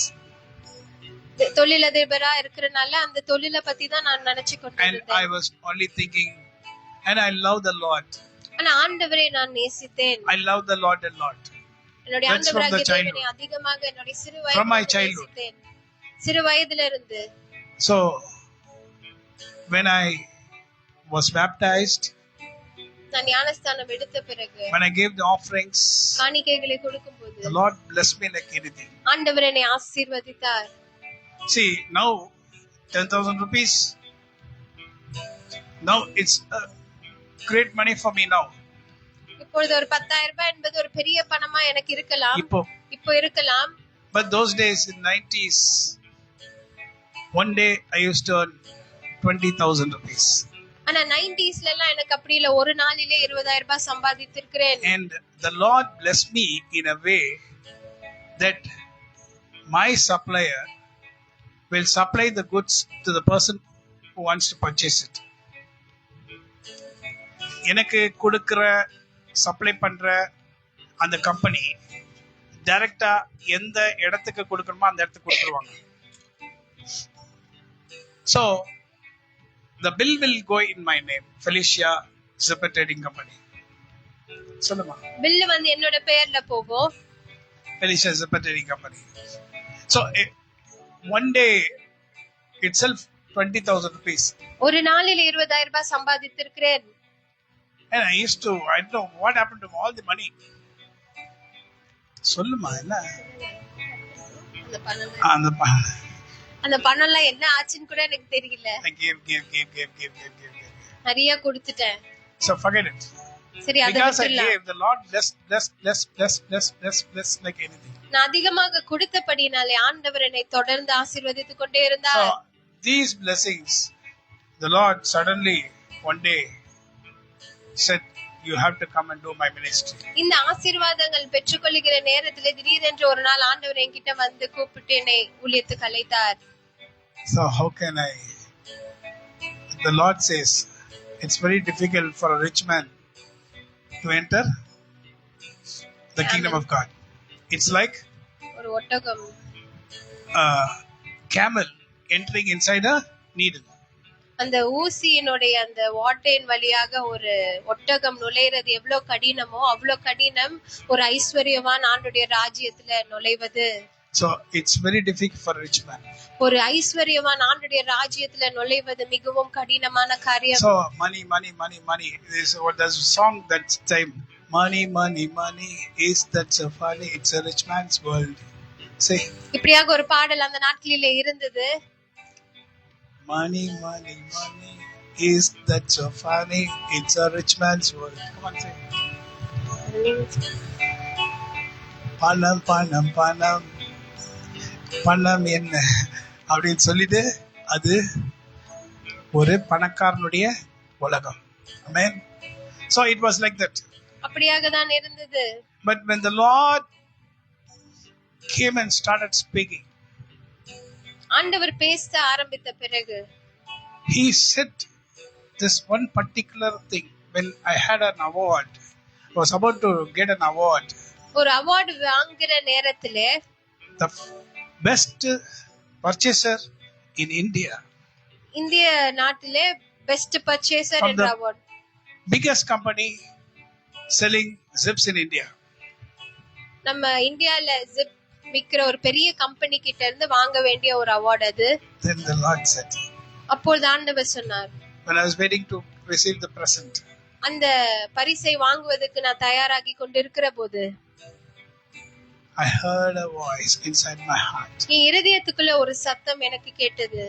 தொழிலதிபரா இருக்கிறனால அந்த தொழிலை பத்தி தான் நான் நினைச்சு And கொண்டிருந்தேன். I was only thinking, and I love the Lord. ஆனா ஆண்டவரை நான் நேசித்தேன். I love the Lord a lot. என்னுடைய That's from the ஆண்டவராகிய childhood. தேவனை அதிகமாக என்னுடைய சிறு From my வயதிலிருந்து childhood. நேசித்தேன். சிறு வயதில இருந்து. So, when I was baptized, நான் ஞானஸ்தானம் எடுத்த பிறகு when I gave the offerings, காணிக்கைகளை கொடுக்கும்போது the Lord blessed me like anything. ஆண்டவர் என்னை ஆசீர்வதித்தார். See, now 10,000 rupees. Now it's great money for me now. இப்பொழுது ஒரு 10,000 ரூபாய் என்பது ஒரு பெரிய பணமா எனக்கு இருக்கலாம். இப்போ இருக்கலாம். But those days in 90s, one day I used to earn 20,000 rupees. ஆனா 90sல எல்லாம் எனக்கு அப்படி இல்ல, ஒரு நாளிலே 20,000 ரூபாய் சம்பாதித்திருக்கிறேன். And the Lord blessed me in a way that my supplier will supply the goods to the person who wants to purchase it. எனக்கு கொடுக்கிற சப்ளை பண்ற அந்த கம்பெனி டைரக்டா எந்த இடத்துக்கு கொடுக்கணுமோ அந்த இடத்துக்கு கொடுத்துருவாங்க. So the bill will go in my name, Felicia Zipper Trading Company. சொல்லுமா. பில் வந்து என்னோட பெயர்ல போகும். Felicia Zipper Trading Company. So one day itself 20,000 rupees. ஒரு நாளில் 20,000 ரூபாய் சம்பாதித்திருக்கிறேன். And I used to, I don't know what happened to all the money. சொல்லுமா என்ன அந்த பணம் எல்லாம் என்ன ஆச்சுன்னு கூட எனக்கு தெரியல. give. நிறைய கொடுத்துட்டேன். So forget it. சரி, அதை Because I விட்டுறலாம். gave, the Lord bless like anything. நான் அதிகமாக கொடுத்தபடினாலே ஆண்டவர் என்னை தொடர்ந்து ஆசீர்வதித்துக் கொண்டே இருந்தார். So these blessings, the Lord suddenly one day said, you have to come and do my ministry. இந்த ஆசீர்வாதங்கள் பெற்றுக்கொள்ளுகிற நேரத்திலே திடீரென்று ஒரு நாள் ஆண்டவர் என்கிட்ட வந்து கூப்பிட்டு என்னை ஊழியத்துக்கு அழைத்தார். So how can I? The Lord says, it's very difficult for a rich man to enter the kingdom of God. It's like ஒரு ஒட்டகம், a camel entering inside a needle. அந்த ஊசியினுடைய அந்த வாட்டையின் வழியாக ஒரு ஒட்டகம் நுழைறது எவ்வளவு கடினமோ அவ்வளவு கடினம் ஒரு ஐஸ்வர்யவான் ஆண்டுடைய ராஜ்யத்துல நுழைவது. So it's very difficult for a rich man. ஒரு ஐஸ்வர்யவான் ஆண்டுடைய ராஜ்யத்துல நுழைவது மிகவும் கடினமான காரியம். So money. There's a song that time. Money is that so funny. It's a rich man's world. Say. இப்படியாக ஒரு பாடல் அந்த நாட்களிலே இருந்தது. Money is that so funny. It's a rich man's world. Come on, say. பணம் என்ன அப்படின்னு சொல்லிட்டு அது ஒரு பணக்காரனுடைய உலகம். Amen. So it was like that. அப்படியாக தான் இருந்தது. But when the Lord came and started speaking, ஆண்டவர் பேச ஆரம்பித்த பிறகு he said this one particular thing. When I had an award, I was about to get an award. ஒரு award வாங்குற நேரத்திலே The best purchaser in India. இந்திய நாட்டிலே best purchaser From என்ற the award. biggest company selling zips in India. நம்ம இந்தியால zip விக்கிற ஒரு பெரிய கம்பெனி கிட்ட இருந்து வாங்க வேண்டிய ஒரு அவார்ட் அது. Then the Lord said, அப்பொழுது ஆண்டவர் சொன்னார், when I was waiting to receive the present, அந்த பரிசை வாங்குவதற்கு நான் தயாராகி கொண்டிருக்கிற போது I heard a voice inside my heart. என் இருதயத்துக்குள்ள ஒரு சத்தம் எனக்கு கேட்டது.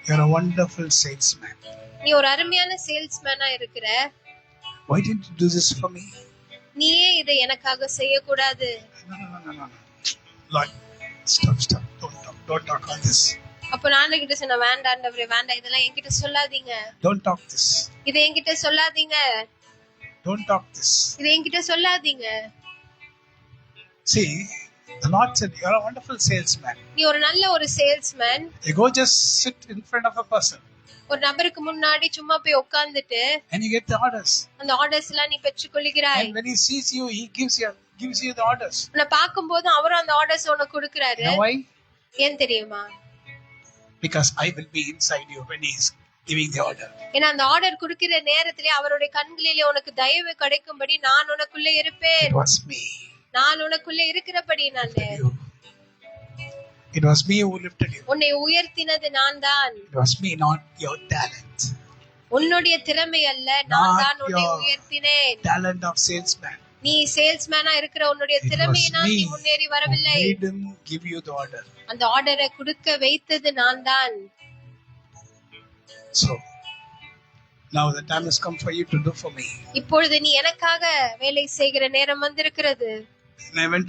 You're a wonderful salesman. நீ ஒரு அருமையான சேல்ஸ்மேனா இருக்கிற. Why didn't you do this for me? நீயே இதை எனக்காக செய்யக்கூடாது. No. Lord, stop. Don't talk all this. அப்ப நான் கிட்ட சொன்ன, வேண்டாண்டவரே வேண்டாம், இதெல்லாம் என்கிட்ட சொல்லாதீங்க. Don't talk this. இதை என்கிட்ட சொல்லாதீங்க. Don't talk this. இதை என்கிட்ட சொல்லாதீங்க. See, the Lord said, you're a wonderful salesman. நீ ஒரு நல்ல ஒரு salesman. You go just sit in front of a person. ஒரு நபருக்கு முன்னாடி சும்மா போய் உட்கார்ந்துட்டு and you get the orders. அந்த ஆர்டர்ஸ் எல்லாம் நீ பெற்றுக்கொள்கிறாய். And when he sees you, he gives you the orders. உன்னை பார்க்கும்போது அவரும் அந்த ஆர்டர்ஸ் உனக்கு கொடுக்கறாரு. You know why? ஏன் தெரியுமா? Because I will be inside you when he is giving the order. ஏன்னா அந்த ஆர்டர் கொடுக்கிற நேரத்திலே அவருடைய கண்களிலே உனக்கு தயவு கிடைக்கும்படி நான் உனக்குள்ள இருப்பேன். It was me. நான் உனக்குள்ள இருக்கிறபடினாலே. It was me who lifted you. உன்னை உயர்த்தினது நான் தான். It was me, not your talent. உன்னுடைய திறமை அல்ல, நான் தான் உன்னை உயர்த்தினேன். Talent of salesman. நீ சேல்ஸ்மேனா இருக்கிற உன்னுடைய திறமையினால் நீ முன்னேறி வரவில்லை. He didn't give you the order. அந்த ஆர்டரை கொடுக்க வைத்தது நான் தான். So now the time has come for you to do for me. இப்பொழுது நீ எனக்காக வேலை செய்கிற நேரம் வந்திருக்கிறது. And I went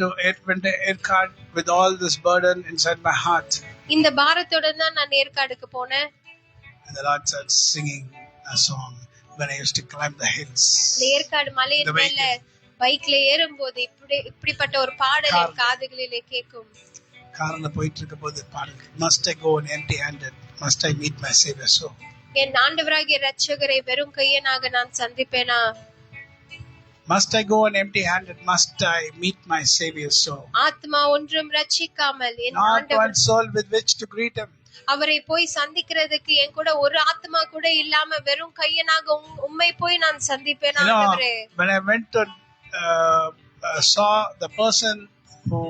to Ercard with all this burden inside my heart. இந்த பாரத்தோட தான் நான் ஏற்காடுக்கு போனேன். And the Lord started singing a song when I used to climb the hills. Yercaud மலையின் மேல பைக்ல ஏறும்போது இப்படிப்பட்ட ஒரு பாடல் என் காதுகளிலே கேட்கும். கார்ல போயிட்டு இருக்கும்போது பாடல் must I go empty handed, must I meet my savior so. என் ஆண்டவராகிய இரட்சகரை வெறும் கையனாக நான் சந்திப்பேனா? Must I go empty handed, must I meet my savior so. ஆத்மா ஒன்றும் ரட்சிக்காமல் என் Not ஆண்டவர் one soul with which to greet him. அவரை போய் சந்திக்கிறதுக்கு என் கூட ஒரு ஆத்மா கூட இல்லாம வெறும் கையனாக உம்மை போய் நான் சந்திப்பேன் ஆண்டவரே. When I went to saw the person who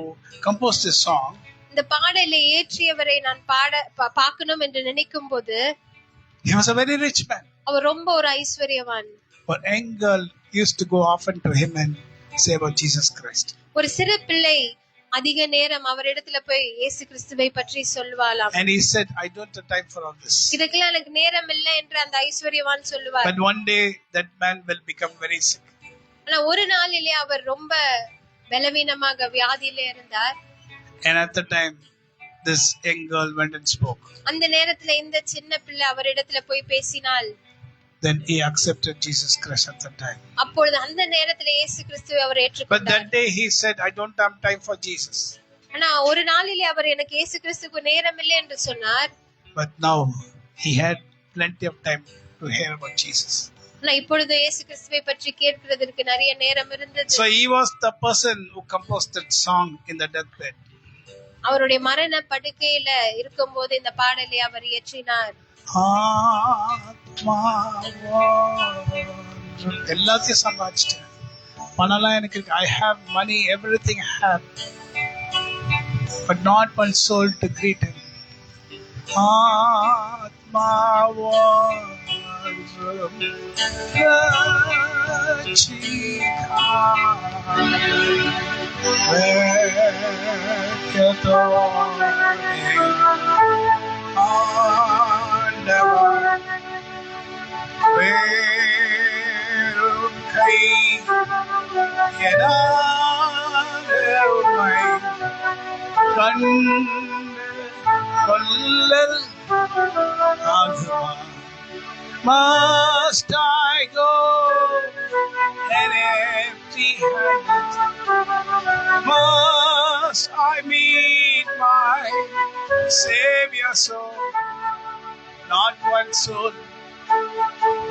composed this song, இந்த பாடலை ஏற்றியவரை நான் பார்க்கணும் என்று நினைக்கும் போது he was a very rich man. அவர் ரொம்ப ஒரு ஐஸ்வர்யவான். But young girl used to go often to him and say about Jesus Christ. ஒரு சிறு பிள்ளை அதிக நேரம் அவரிடத்துல போய் இயேசு கிறிஸ்துவை பற்றி சொல்வாளாம். And he said, I don't have time for all this. இதுக்கெல்லாம் எனக்கு நேரம் இல்லை என்று அந்த ஐஸ்வர்யவான் சொல்லுவார். But one day that man will become very sick. ஆனா ஒரு நாளிலே அவர் ரொம்ப பலவீனமாக வியாதியிலே இருந்தார். And at the time this young girl went and spoke. அந்த நேரத்துல இந்த சின்ன பிள்ளை அவரிடத்துல போய் பேசினாள். Then he accepted Jesus Christ at that time. அப்பொழுது அந்த நேரத்துல இயேசு கிறிஸ்துவை அவர் ஏற்றுக்கொண்டார். But that day he said, I don't have time for Jesus. ஆனா ஒரு நாளிலே அவர் எனக்கு இயேசு கிறிஸ்துவுக்கு நேரம் இல்லை என்று சொன்னார். But now he had plenty of time to hear about Jesus. ஆனா இப்பொழுது இயேசு கிறிஸ்துவை பற்றி கேட்கிறதுக்கு நிறைய நேரம் இருந்தது. So he was the person who composed that song in the deathbed. அவருடைய மரண படுக்கையில இருக்கும்போது இந்த பாடலை அவர் இயற்றினார். எல்லாத்தையும் சம்பாதிச்சிட்டேன், பணம்லாம் எனக்கு இருக்கு, I have money, everything I have, but not one soul to greet him. Must I go an empty-handed? Must I meet my Savior so? Not one soul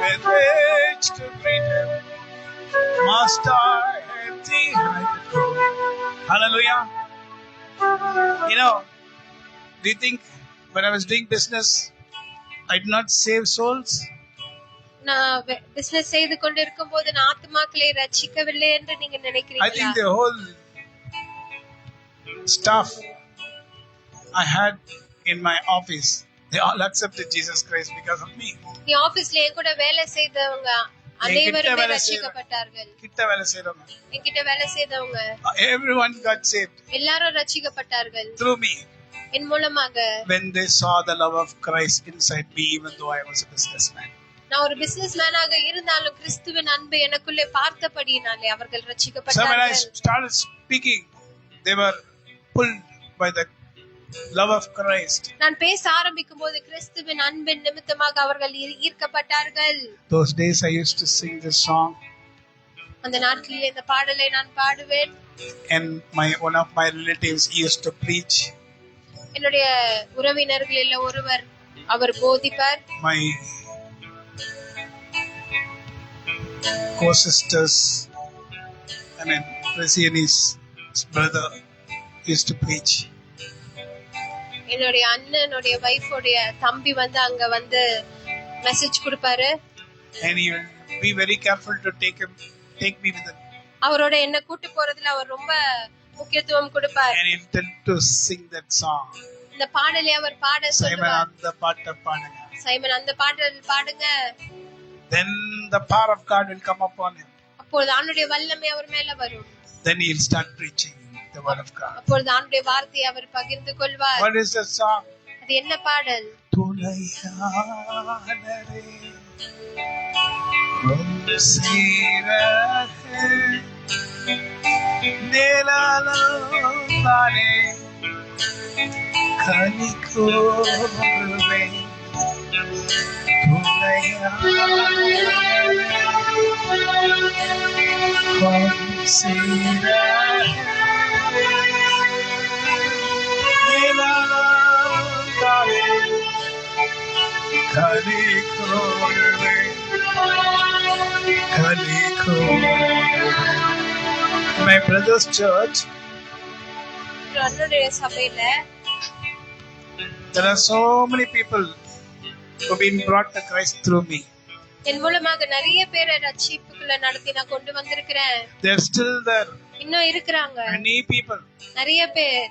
with which to greet him. Must I empty-handed go? Hallelujah. You know, do you think when I was doing business, I did not save souls? நான் business செய்து கொண்டிருக்கும் போது நான் ஆத்மாக்களை ரட்சிக்கவில்லை என்று நீங்க நினைக்கிறீங்களா? I think the whole staff I had in my office, they all accepted Jesus Christ because of me. நீ ஆபீஸ்ல என் கூட வேலை செய்தவங்க அனைவரும் ரட்சிக்கப்பட்டார்கள். கிட்ட வேலை செய்றவங்க, என்கிட்ட வேலை செய்தவங்க everyone got saved. எல்லாரும் ரட்சிக்கப்பட்டார்கள் through me. என் மூலமாக. When they saw the love of Christ inside me, even though I was a businessman. நான் ஒரு பிசினஸ்மேனாக இருந்தாலும் கிறிஸ்துவின் அன்பு எனக்குள்ளே பார்த்தபடியினாலே அவர்கள் So when I ரட்சிக்கப்பட்டார்கள். started speaking, they were pulled by the love of Christ. நான் பேச ஆரம்பிக்கும் போது கிறிஸ்துவின் அன்பின் நிமித்தமாக அவர்கள் ஈர்க்கப்பட்டார்கள். Those days I used to sing this song. அந்த நாட்களில் இந்த பாடலை நான் பாடுவேன். And one of my relatives used to preach. என்னுடைய உறவினர்களில் ஒருவர் அவர் போதிப்பார். My co-sisters, I mean Prezi and his brother used to preach. என்னுடைய அண்ணனுடைய வைஃபோடைய தம்பி வந்து அங்க வந்து மெசேஜ் கொடுப்பாரு. And he will be very careful to take me with him. அவரோட என்ன கூட்டி போறதுல அவர் ரொம்ப முக்கியத்துவம் கொடுப்பார். And he'll tell to sing that song. இந்த பாடலை அவர் பாட சொல்லுவார். Simon அந்த பாட்ட பாடுங்க. சைமன் அந்த பாடல் பாடுங்க. Then the power of God will come upon him. அப்பொழுது ஆண்டவருடைய வல்லமை அவர் மேல வரும். Then he'll start preaching the word of God. அப்பொழுது ஆண்டவருடைய வார்த்தையை அவர் பகிர்ந்து கொள்வார். What is the song? அது என்ன பாடல்? துணையானரே சீரே நேலாலே கனிகோவே My brother's church, என்னுடைய சபையில there are so many people who have been brought to Christ through me. என் மூலமாக நிறைய பேரை ரட்சிப்புக்குள்ள நடத்தி நான் கொண்டு வந்திருக்கிறேன். They are still there. இன்னும் இருக்கிறாங்க. Many people. நிறைய பேர்.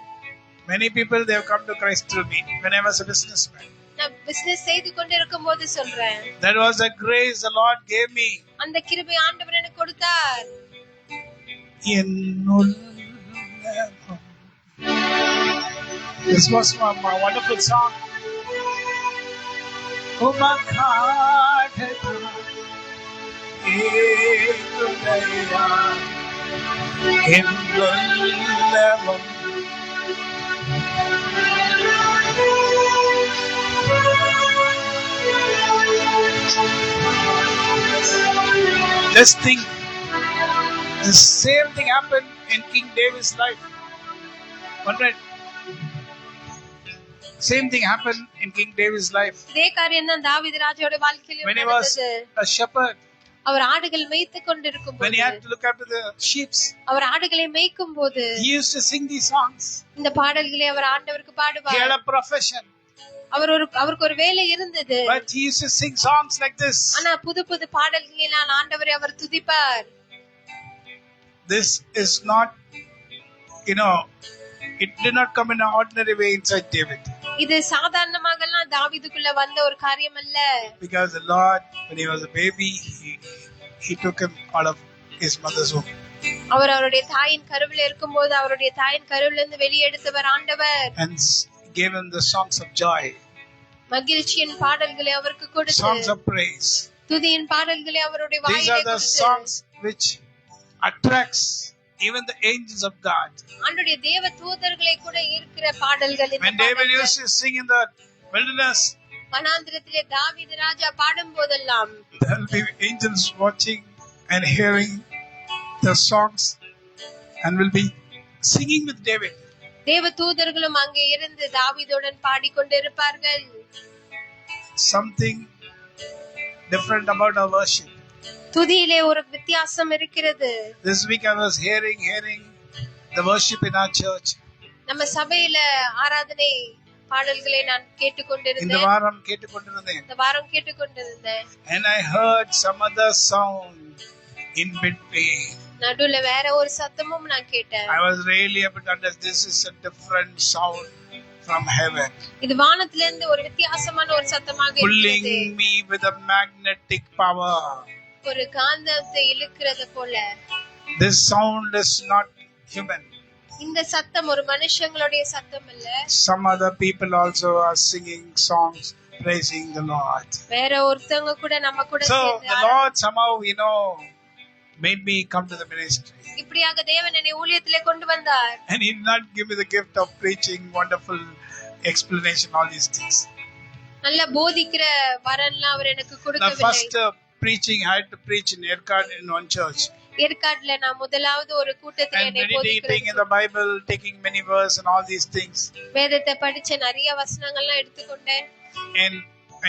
Many people they have come to Christ through me when I was a businessman. நான் பிசினஸ் செய்து கொண்டிருக்கும்போது சொல்றேன். That was the grace the Lord gave me. அந்த கிருபை ஆண்டவர் எனக்கு கொடுத்தார். This was my wonderful song. Oh my God, just think, the same thing happened in King David's life. Alright. Same thing happened in King David's life. இதே காரியம் தான் தாவீது ராஜாவோட வாழ்க்கையில When he was a shepherd, அவர் ஆடுகள் மேய்த்து கொண்டிருக்கும்போது, when he had to look after the sheep, அவர் ஆடுகளை மேய்க்கும்போது he used to sing these songs. இந்த பாடல்களை அவர் ஆண்டவருக்கு He had பாடுவார். a profession, அவருக்கு ஒரு வேலை இருந்தது. but he used to sing songs like this. ஆனா புது புது பாடல்களினால் ஆண்டவரை அவர் துதிப்பார். This is not, it did not come in an ordinary way inside David. இது சாதாரணமாகலாம் தாவீதுக்குள்ள வந்த ஒரு காரியம் அல்ல. Because the Lord, when he was a baby, he took him out of his mother's womb. அவர் அவருடைய தாயின் கருவில இருக்கும்போது அவருடைய தாயின் கருவில இருந்து வெளியே எடுத்தவர் ஆண்டவர். And gave him the songs of joy. மகிழ்ச்சியின் பாடல்களை அவருக்கு கொடுத்து, songs of praise. துதியின் பாடல்களை அவருடைய வாயிலே These are the songs which attracts even the angels of God. ஆண்டவருடைய தேவ தூதர்களை கூட ஈர்க்கிற பாடல்கள் இந்த When David used to sing in the wilderness, வனாந்திரத்திலே தாவீது ராஜா பாடும்போதெல்லாம் there will be angels watching and hearing the songs and will be singing with David. தேவ தூதர்களும் அங்கே இருந்து தாவீதுடன் பாடிக்கொண்டிருப்பார்கள். Something different about our worship. துதியிலே ஒரு வித்தியாசம் இருக்கிறது. This week I was hearing the worship in our church. நம்ம சபையில ஆராதனை பாடல்களை நான் கேட்டுக்கொண்டிருந்தேன். இந்த வாரம் கேட்டுக்கொண்டிருந்தேன். And I heard some other sound in between. நடுவுல வேற ஒரு சத்தமும் நான் கேட்டேன். I was really able to understand this is a different sound from heaven. இது வானத்திலிருந்து இருந்து ஒரு வித்தியாசமான ஒரு சத்தமாக pulling இருக்கிறது. me with a magnetic power. ஒரு காந்தத்தை இழுக்கிறது போல. This sound is not human. இந்த சத்தம் ஒரு மனுஷங்களுடைய சத்தம் இல்ல. Some other people also are singing songs praising the Lord. வேற ஒருத்தங்க கூட நம்ம கூட So சேர்ந்து the Lord somehow made me come to the ministry. இப்படியாக தேவன் என்னை ஊழியத்திலே கொண்டு வந்தார். And he did not give me the gift of preaching, wonderful explanation, all these things. நல்ல போதிக்கிற வரன்லாம் அவர் எனக்கு The கொடுக்கவில்லை. first preaching I had to preach in Erkard in one church. ஏற்காடுல நான் முதலாவது ஒரு கூட்டத்திலே And என்னை meditating in the Bible, taking many verses and all these things. வேதத்தை படிச்ச நிறைய வசனங்கள்லாம் எடுத்துக்கொண்டேன். And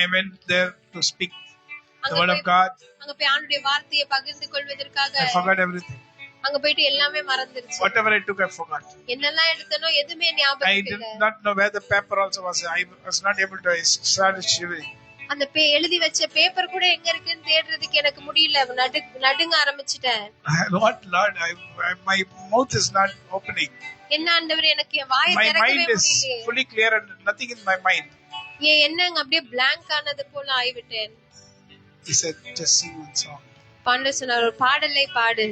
I went there to speak the word of God. அங்க போய் ஆண்டவருடைய வார்த்தையை பகிர்ந்து கொள்வதற்காக I forgot everything. அங்க போயிட்டு எல்லாமே மறந்துருச்சு. Whatever I took, I forgot. என்னெல்லாம் எடுத்தனோ எதுவுமே I ஞாபகம் did இல்ல. not know where the paper also was. I was not able to. I started shivering. அந்த எழுதி வச்ச பேப்பர் கூட எங்க இருக்குன்னு தேடுறதுக்கு எனக்கு முடியல. நடுங்க ஆரம்பிச்சிட்டேன். What Lord, my mouth is not opening. என்ன ஆண்டவரே, எனக்கு என் வாயை My திறக்கவே mind is முடியல. fully clear and nothing in my mind. என் எண்ணங்க அப்படியே blank ஆனது போல ஆயிவிட்டேன். He said, just sing one song. பாண்டவர் சொன்னார், ஒரு பாடலை பாடு.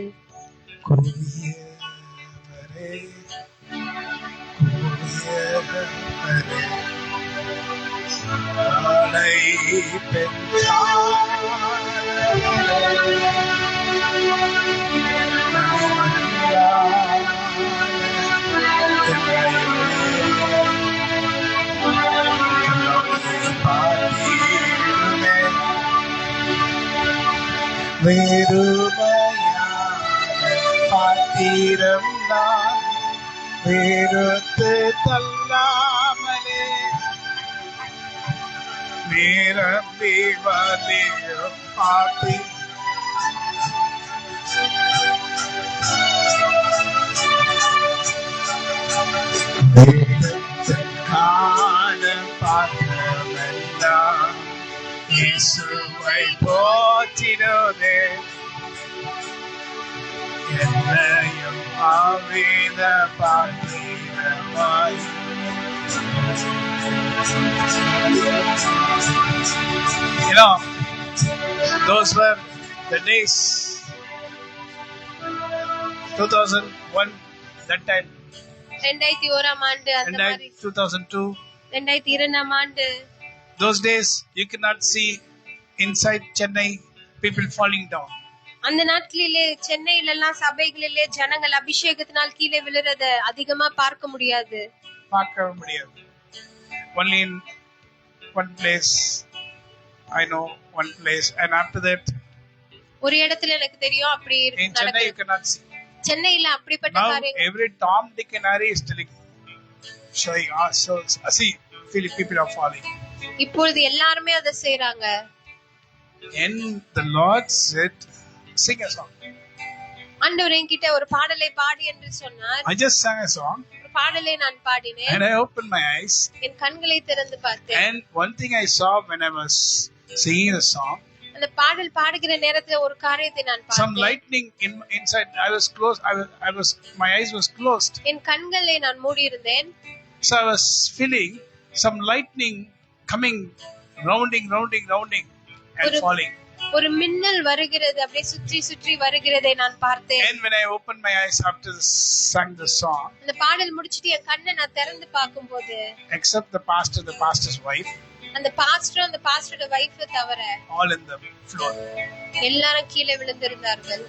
பாத்திரம் நான் வேறுத்து தள்ளாமலே நிரம்பி வலியும் பாத்தி காண பாத்திரமெல்லாம் இயேசுவை போற்றினோதே என்னையும் ஆவித பாத்திரமாய். You know, those were the days 2001, that time 2001 ஆண்டு, அந்த மாதிரி 2002, 2002 ஆண்டு. those days you cannot see inside Chennai people falling down. அந்த நாட்களிலே சென்னையில எல்லாம் சபைகளிலே ஜனங்கள் அபிஷேகத்தினால் கீழே விழுறத அதிகமா பார்க்க முடியாது. Only in one place I know, one place, and after that ஒரு இடத்துல எனக்கு தெரியும் அப்படி in Chennai you cannot see. சென்னையில அப்படிப்பட்ட Now காரியங்கள் every Tom, Dick and Harry is telling, showing us, so see people are falling. இப்பொழுது எல்லாருமே அதை செய்றாங்க. And the Lord said, sing a song. ஆண்டவர் என்கிட்ட ஒரு பாடலை பாடி என்று சொன்னார். I just sang a song. ஒரு பாடலை நான் பாடினேன். And I opened my eyes. என் கண்களை திறந்து பார்த்தேன். And one thing I saw when I was singing the song, அந்த பாடல் பாடுகிற நேரத்துல ஒரு காரியத்தை நான் பார்த்தேன். some lightning inside. I was closed. My eyes was closed. என் கண்களை நான் மூடி இருந்தேன். So I was feeling some lightning coming, rounding and falling. ஒரு மின்னல் வருகிறது, அப்படியே சுற்றி சுற்றி வருகிறதை நான் பார்த்தேன். And when I opened my eyes after sang the song, அந்த பாடல் முடிச்சிட்டு என் கண்ணை நான் திறந்து பார்க்கும்போது, except the pastor's wife, அந்த பாஸ்டர் அந்த பாஸ்டரோட வைஃப் தவிர all in the floor. எல்லாரும் கீழே விழுந்திருந்தார்கள்.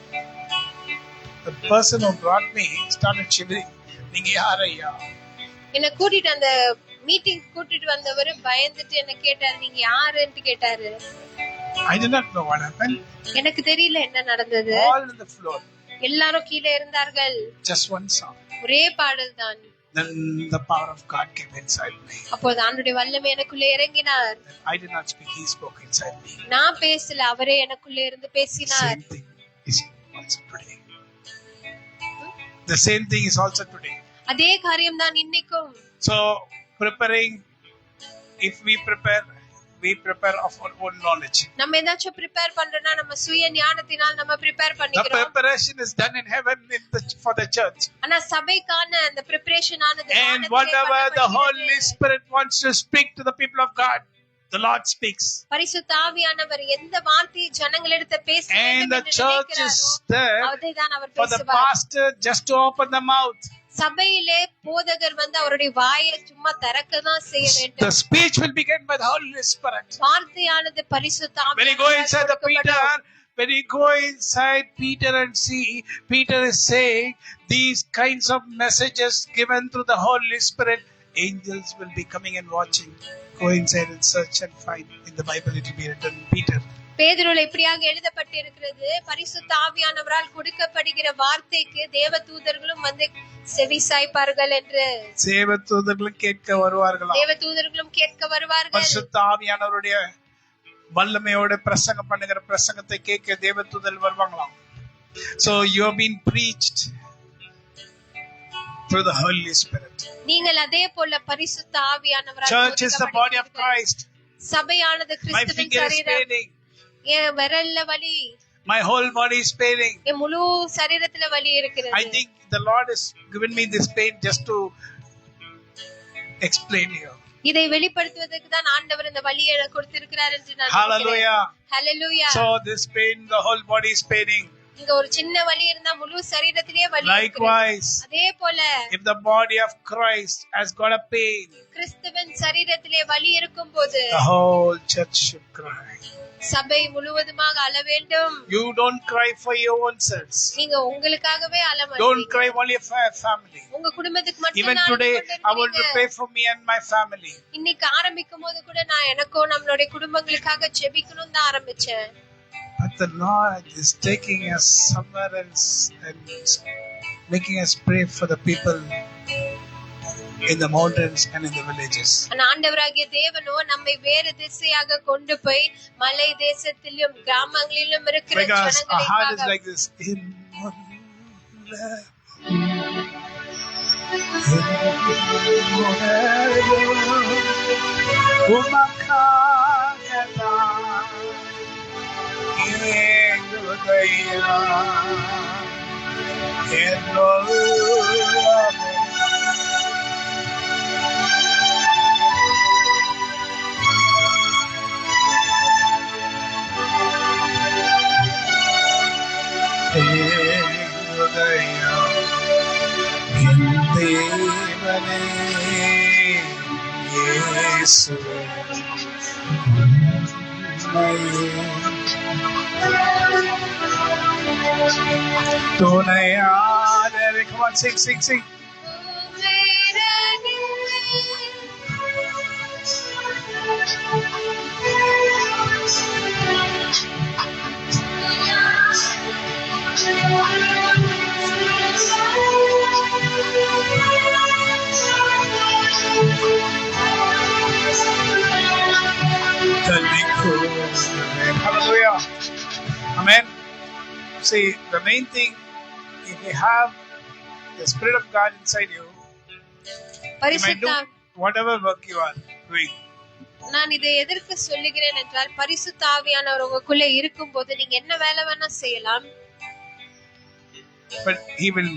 The person who brought me started shivering. நீங்க யார் ஐயா? என்ன கூட்டிட்டு அந்த மீட்டிங் கூட்டிட்டு வந்தவர் பயந்துட்டு என்ன கேட்டாரு, நீங்க யாருன்னு கேட்டாரு. I did not know what happened. எனக்கு தெரியல என்ன நடந்தது. All in the floor. எல்லாரும் கீழே இருந்தார்கள். Just one song. ஒரே பாடல் தான். Then the power of God came inside me. அப்போது ஆண்டவருடைய வல்லமை எனக்குள்ளே இறங்கினார். I did not speak, he spoke inside me. நான் பேசல, அவரே எனக்குள்ளே இருந்து பேசினார். Same thing is also today. The same thing is also today. அதே காரியம் தான் இன்னைக்கும். So preparing, if we prepare of our own knowledge. நம்ம ஏதாச்சும் prepare பண்றோம்னா நம்ம சுய ஞானத்தினால் நம்ம prepare The பண்ணிக்கிறோம். preparation is done in heaven for the church. ஆனா சபைக்கான அந்த preparation ஆனது And whatever the Holy Spirit wants to speak to the people of God, the Lord speaks. பரிசுத்த ஆவியானவர் எந்த வார்த்தையை ஜனங்களிடத்தை பேச And வேண்டும் the என்று church is நினைக்கிறாரோ there அதைதான் அவர் for the பேசுவார். pastor just to open the mouth. சபையிலே போதகர் வந்து அவருடைய வாயை சும்மா திறக்க தான் செய்ய The வேண்டும். speech will begin by the Holy Spirit. வார்த்தையானது பரிசுத்த When you go inside the Peter and see, Peter is saying these kinds of messages given through the Holy Spirit, angels will be coming and watching. Go inside and search and find. In the Bible it will be written Peter. பேதுருவில் இப்படியாக எழுதப்பட்டிருக்கிறது, பரிசுத்த ஆவியானவரால் கொடுக்கப்படுகிற வார்த்தைக்கு தேவதூதர்களும் வந்து செவி சாய்ப்பார்கள் என்று. தேவதூதர்களும் கேட்க வருவார்களாம். தேவதூதர்களும் கேட்க வருவார்கள். பரிசுத்த ஆவியானவருடைய வல்லமையோட பிரசங்கம் பண்ணுகிற பிரசங்கத்தை கேட்க தேவதூதர்கள் வருவாங்களாம். So you have been preached through the Holy Spirit. நீங்கள் அதே போல பரிசுத்த ஆவியானவரால் Church is the body of Christ. சபையானது My கிறிஸ்துவின் finger is சரீரம். paining. என் விரல்ல வலி, My whole body is paining. என் முழு சரீரத்துல வலி இருக்கிறது. I think the Lord has given me this pain just to explain here. இதை வெளிப்படுத்துவதற்கு தான் ஆண்டவர் இந்த வலியை கொடுத்திருக்கிறார் என்று நான் Hallelujah. Hallelujah. So this pain, the whole body is paining. இங்க ஒரு சின்ன வலி இருந்தா முழு சரீரத்திலே வலி இருக்கிறது. Likewise, அதே போல if the body of Christ has got a pain, கிறிஸ்துவின் சரீரத்திலே வலி இருக்கும்போது the whole church should cry. சபை முழுவதுமாக அழ வேண்டும். You don't cry for your own selves. நீங்க உங்களுக்காகவே அழ Don't மாட்டீங்க. cry only for your family. உங்க குடும்பத்துக்கு மட்டும் Even தான் today, அழுது I want to கொண்டிருக்கீங்க. pray for me and my family. இன்னைக்கு ஆரம்பிக்கும் போது கூட நான் எனக்கும் நம்மளுடைய குடும்பங்களுக்காக ஜெபிக்கணும் தான் ஆரம்பிச்சேன். But the Lord is taking us somewhere else and making us pray for the people in the mountains and in the villages. ஆனா ஆண்டவராகிய தேவனோ நம்மை வேறு திசையாக கொண்டு போய் மலை தேசத்திலும் கிராமங்களிலும் இருக்கிற Because our heart is ஜனங்களுக்காக like this. Come on, sing, sing, sing. Hallelujah. Amen. See, the main thing, if you have the Spirit of God inside you, you might do whatever work you are doing. நான் இதை எதற்கு சொல்லுகிறேன் என்றால் பரிசுத்த ஆவியானவர் உங்களுக்குள்ள இருக்கும்போது நீங்க என்ன வேலை வேணா செய்யலாம். But He will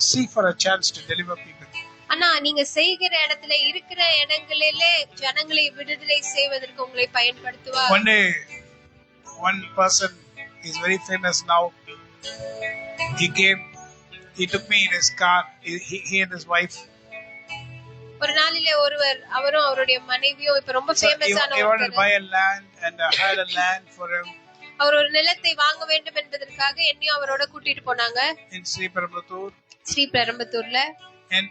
seek for a chance to deliver people. ஆனா நீங்க செய்கிற இடத்துல இருக்கிற இடங்களிலே ஜனங்களை விடுதலை செய்வதற்கு உங்களை பயன்படுத்துவார். One day, one person is very famous now. He came, he took me in his car, he and his wife. ஒரு நாளிலே ஒருவர் அவரும் அவருடைய மனைவியும் இப்ப ரொம்ப ஃபேமஸான He wanted to buy a land and I had a land for him. அவர் ஒரு நிலத்தை வாங்க வேண்டும் என்பதற்காக என்னையும் அவரோட கூட்டிட்டு போனாங்க. In Sriperumbudur. ஸ்ரீபெரும்புதூர்ல. And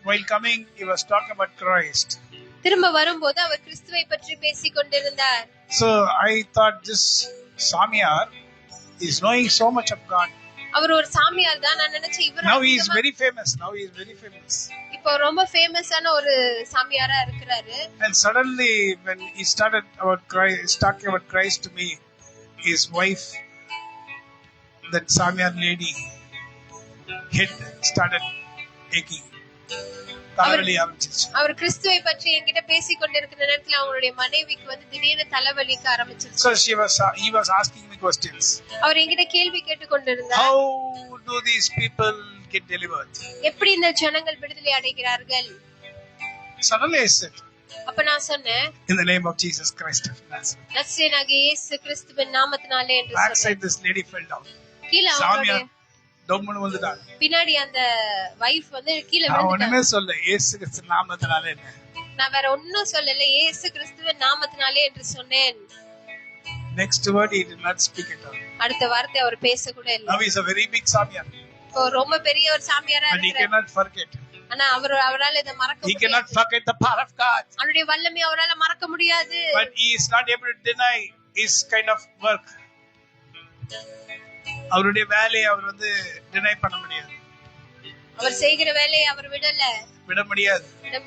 while coming, he was talking about Christ. திரும்ப வரும்போது அவர் கிறிஸ்துவை பற்றி பேசிக் கொண்டிருந்தார். So I thought this Samyar is knowing so much of God. அவர் ஒரு சாமியார் தான். நான் நினைச்சேன் இவர் Now he is very famous. இப்போ ரொம்ப ஃபேமஸான ஒரு சாமியாரா இருக்கிறாரு. And suddenly when he started about Christ, talking about Christ to me, his wife, that Samyar lady, head started aching. அவர் கிறிஸ்துவை பற்றி என்கிட்ட பேசிக் கொண்டிருக்கிற நேரத்துல அவங்களுடைய மனைவிக்கு வந்து திடீர்னு தலைவலிக்க ஆரம்பிச்சிருச்சு. So he was asking me questions. அவர் என்கிட்ட கேள்வி கேட்டு கொண்டிருந்தார். How do these people get delivered? எப்படி இந்த ஜனங்கள் விடுதலை அடைகிறார்கள்? Suddenly I said, அப்ப நான் சொன்னேன், in the name of Jesus Christ of Nazareth. நசரேயனாகிய இயேசு கிறிஸ்துவின் நாமத்தினாலே என்று சொன்னேன். Backside this lady fell down. கீழ அவங்களுடைய டொம்முன்னு வந்துட்டாங்க. பின்னாடி அந்த வைஃப் வந்து கீழ விழுந்துட்டாங்க. நான் ஒண்ணுமே சொல்ல, இயேசு கிறிஸ்து நாமத்தினாலே என்ன. நான் வேற ஒண்ணும் சொல்லல, இயேசு கிறிஸ்துவின் நாமத்தினாலே என்று சொன்னேன். Next word he did not speak at all. அடுத்த வார்த்தை அவர் பேச கூட இல்ல. Now he is a very big Samyar. ரொம்ப பெரிய ஒரு சாமியாரா இருக்காரு. But he cannot forget. ஆனா அவரால இத மறக்க முடியாது. He cannot forget the power of God. அவருடைய வல்லமை அவரால மறக்க முடியாது. But he is not able to deny his kind of work. அவருடைய வேலையை அவர் வந்து டினை பண்ண முடியாது. அவர் செய்கிற வேலையை அவர் விட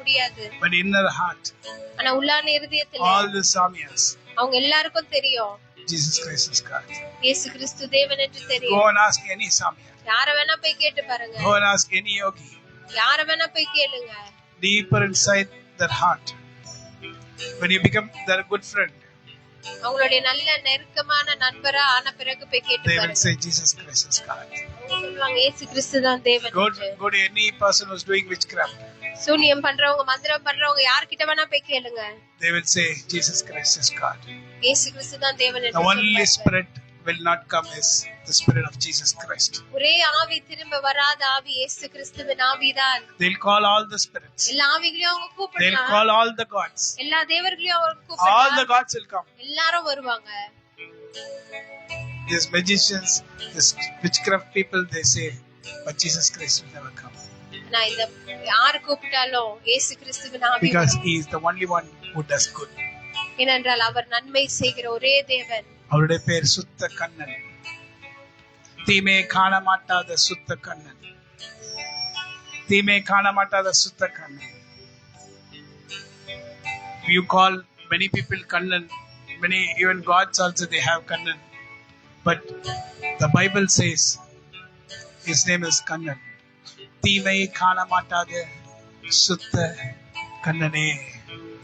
முடியாது. But in her heart, ஆனா உள்ளான இதயத்துல all the Samyas, அவங்க எல்லாருக்கும் தெரியும், Jesus Christ is God. இயேசு கிறிஸ்து தேவன் என்று Go தெரியும். and ask any Samya. யார வேணா போய் கேட்டு பாருங்க. Go and ask any yogi. யார வேணா போய் கேளுங்க. Deeper inside their heart. When you become their good friend, அவங்களுடைய நல்ல நெருக்கமான நண்பரா ஆன பிறகு போய் கேட்டு they will பாருங்க. say Jesus Christ is God. அவங்க சொல்லுவாங்க இயேசு கிறிஸ்து தான் தேவன் என்று. Go to any person who's doing witchcraft. சூனியம் பண்றவங்க மந்திரம் பண்றவங்க யார்கிட்ட வேணா போய் கேளுங்க. They will say Jesus Christ is God. இயேசு கிறிஸ்து தான் தேவன் என்று The only சொல்லுவாங்க. spirit will not come is the spirit of Jesus Christ. ஒரே ஆவி திரும்ப வராத ஆவி இயேசு கிறிஸ்துவின் ஆவிதான். They'll call all the spirits. எல்லா ஆவிகளையும் அவங்க They'll கூப்பிடலாம். call all the gods. எல்லா தேவர்களையும் அவங்க All கூப்பிடலாம். the gods will come. எல்லாரும் வருவாங்க. These magicians, these witchcraft people, they say, but Jesus Christ will never come. நான் இந்த யார் கூப்பிட்டாலும் இயேசு கிறிஸ்துவின் ஆவி Because வரும். he is the only one who does good. ஏனென்றால் அவர் நன்மை செய்கிற ஒரே தேவன். அவருடைய பேர் சுத்த கண்ணன். தீமையை காண மாட்டாத சுத்த கண்ணன். தீமையை காண மாட்டாத சுத்த Kannan. You call many people Kannan, many even gods also they have Kannan. But the Bible says his name is Kannan. தீமையை காண மாட்டாத சுத்த கண்ணனே.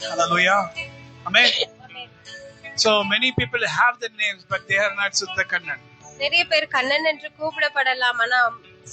Hallelujah. Amen. So many people have the names, but they are not Sutta Kannan. நிறைய பேர் கண்ணன் என்று கூப்பிடப்படலாம், ஆனா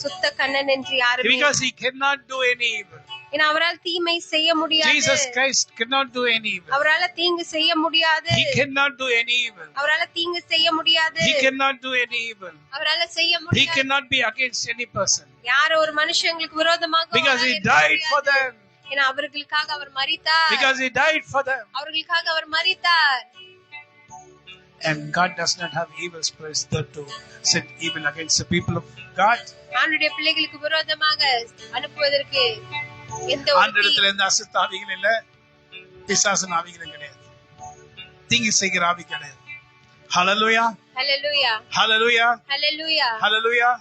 சுத்த கண்ணன் என்று யாருமே. Because he cannot do any evil. ஏன்னா அவரால் தீமை செய்ய முடியாது. Jesus Christ cannot do any evil. அவரால தீங்கு செய்ய முடியாது. He cannot do any evil. அவரால தீங்கு செய்ய முடியாது. He cannot do any evil. அவரால செய்ய He முடியாது. cannot be against any person. யார ஒரு மனுஷங்களுக்கு விரோதமாக Because he died for them. ஏன்னா அவர்களுக்காக அவர் மரித்தார். Because he died for them. அவர்களுக்காக அவர் மரித்தார். And God does not have evil spirits that to send evil against the people of God. ஆண்டவருடைய பிள்ளைகளுக்கு விரோதமாக அனுப்புவதற்கு எந்த ஒரு ஆண்டவரிடத்தில் எந்த அசுத்த ஆவிகள் இல்ல, பிசாசின் ஆவிகளும் கிடையாது, தீங்கு செய்கிற ஆவி கிடையாது. Hallelujah. Hallelujah. Hallelujah. Hallelujah. Hallelujah.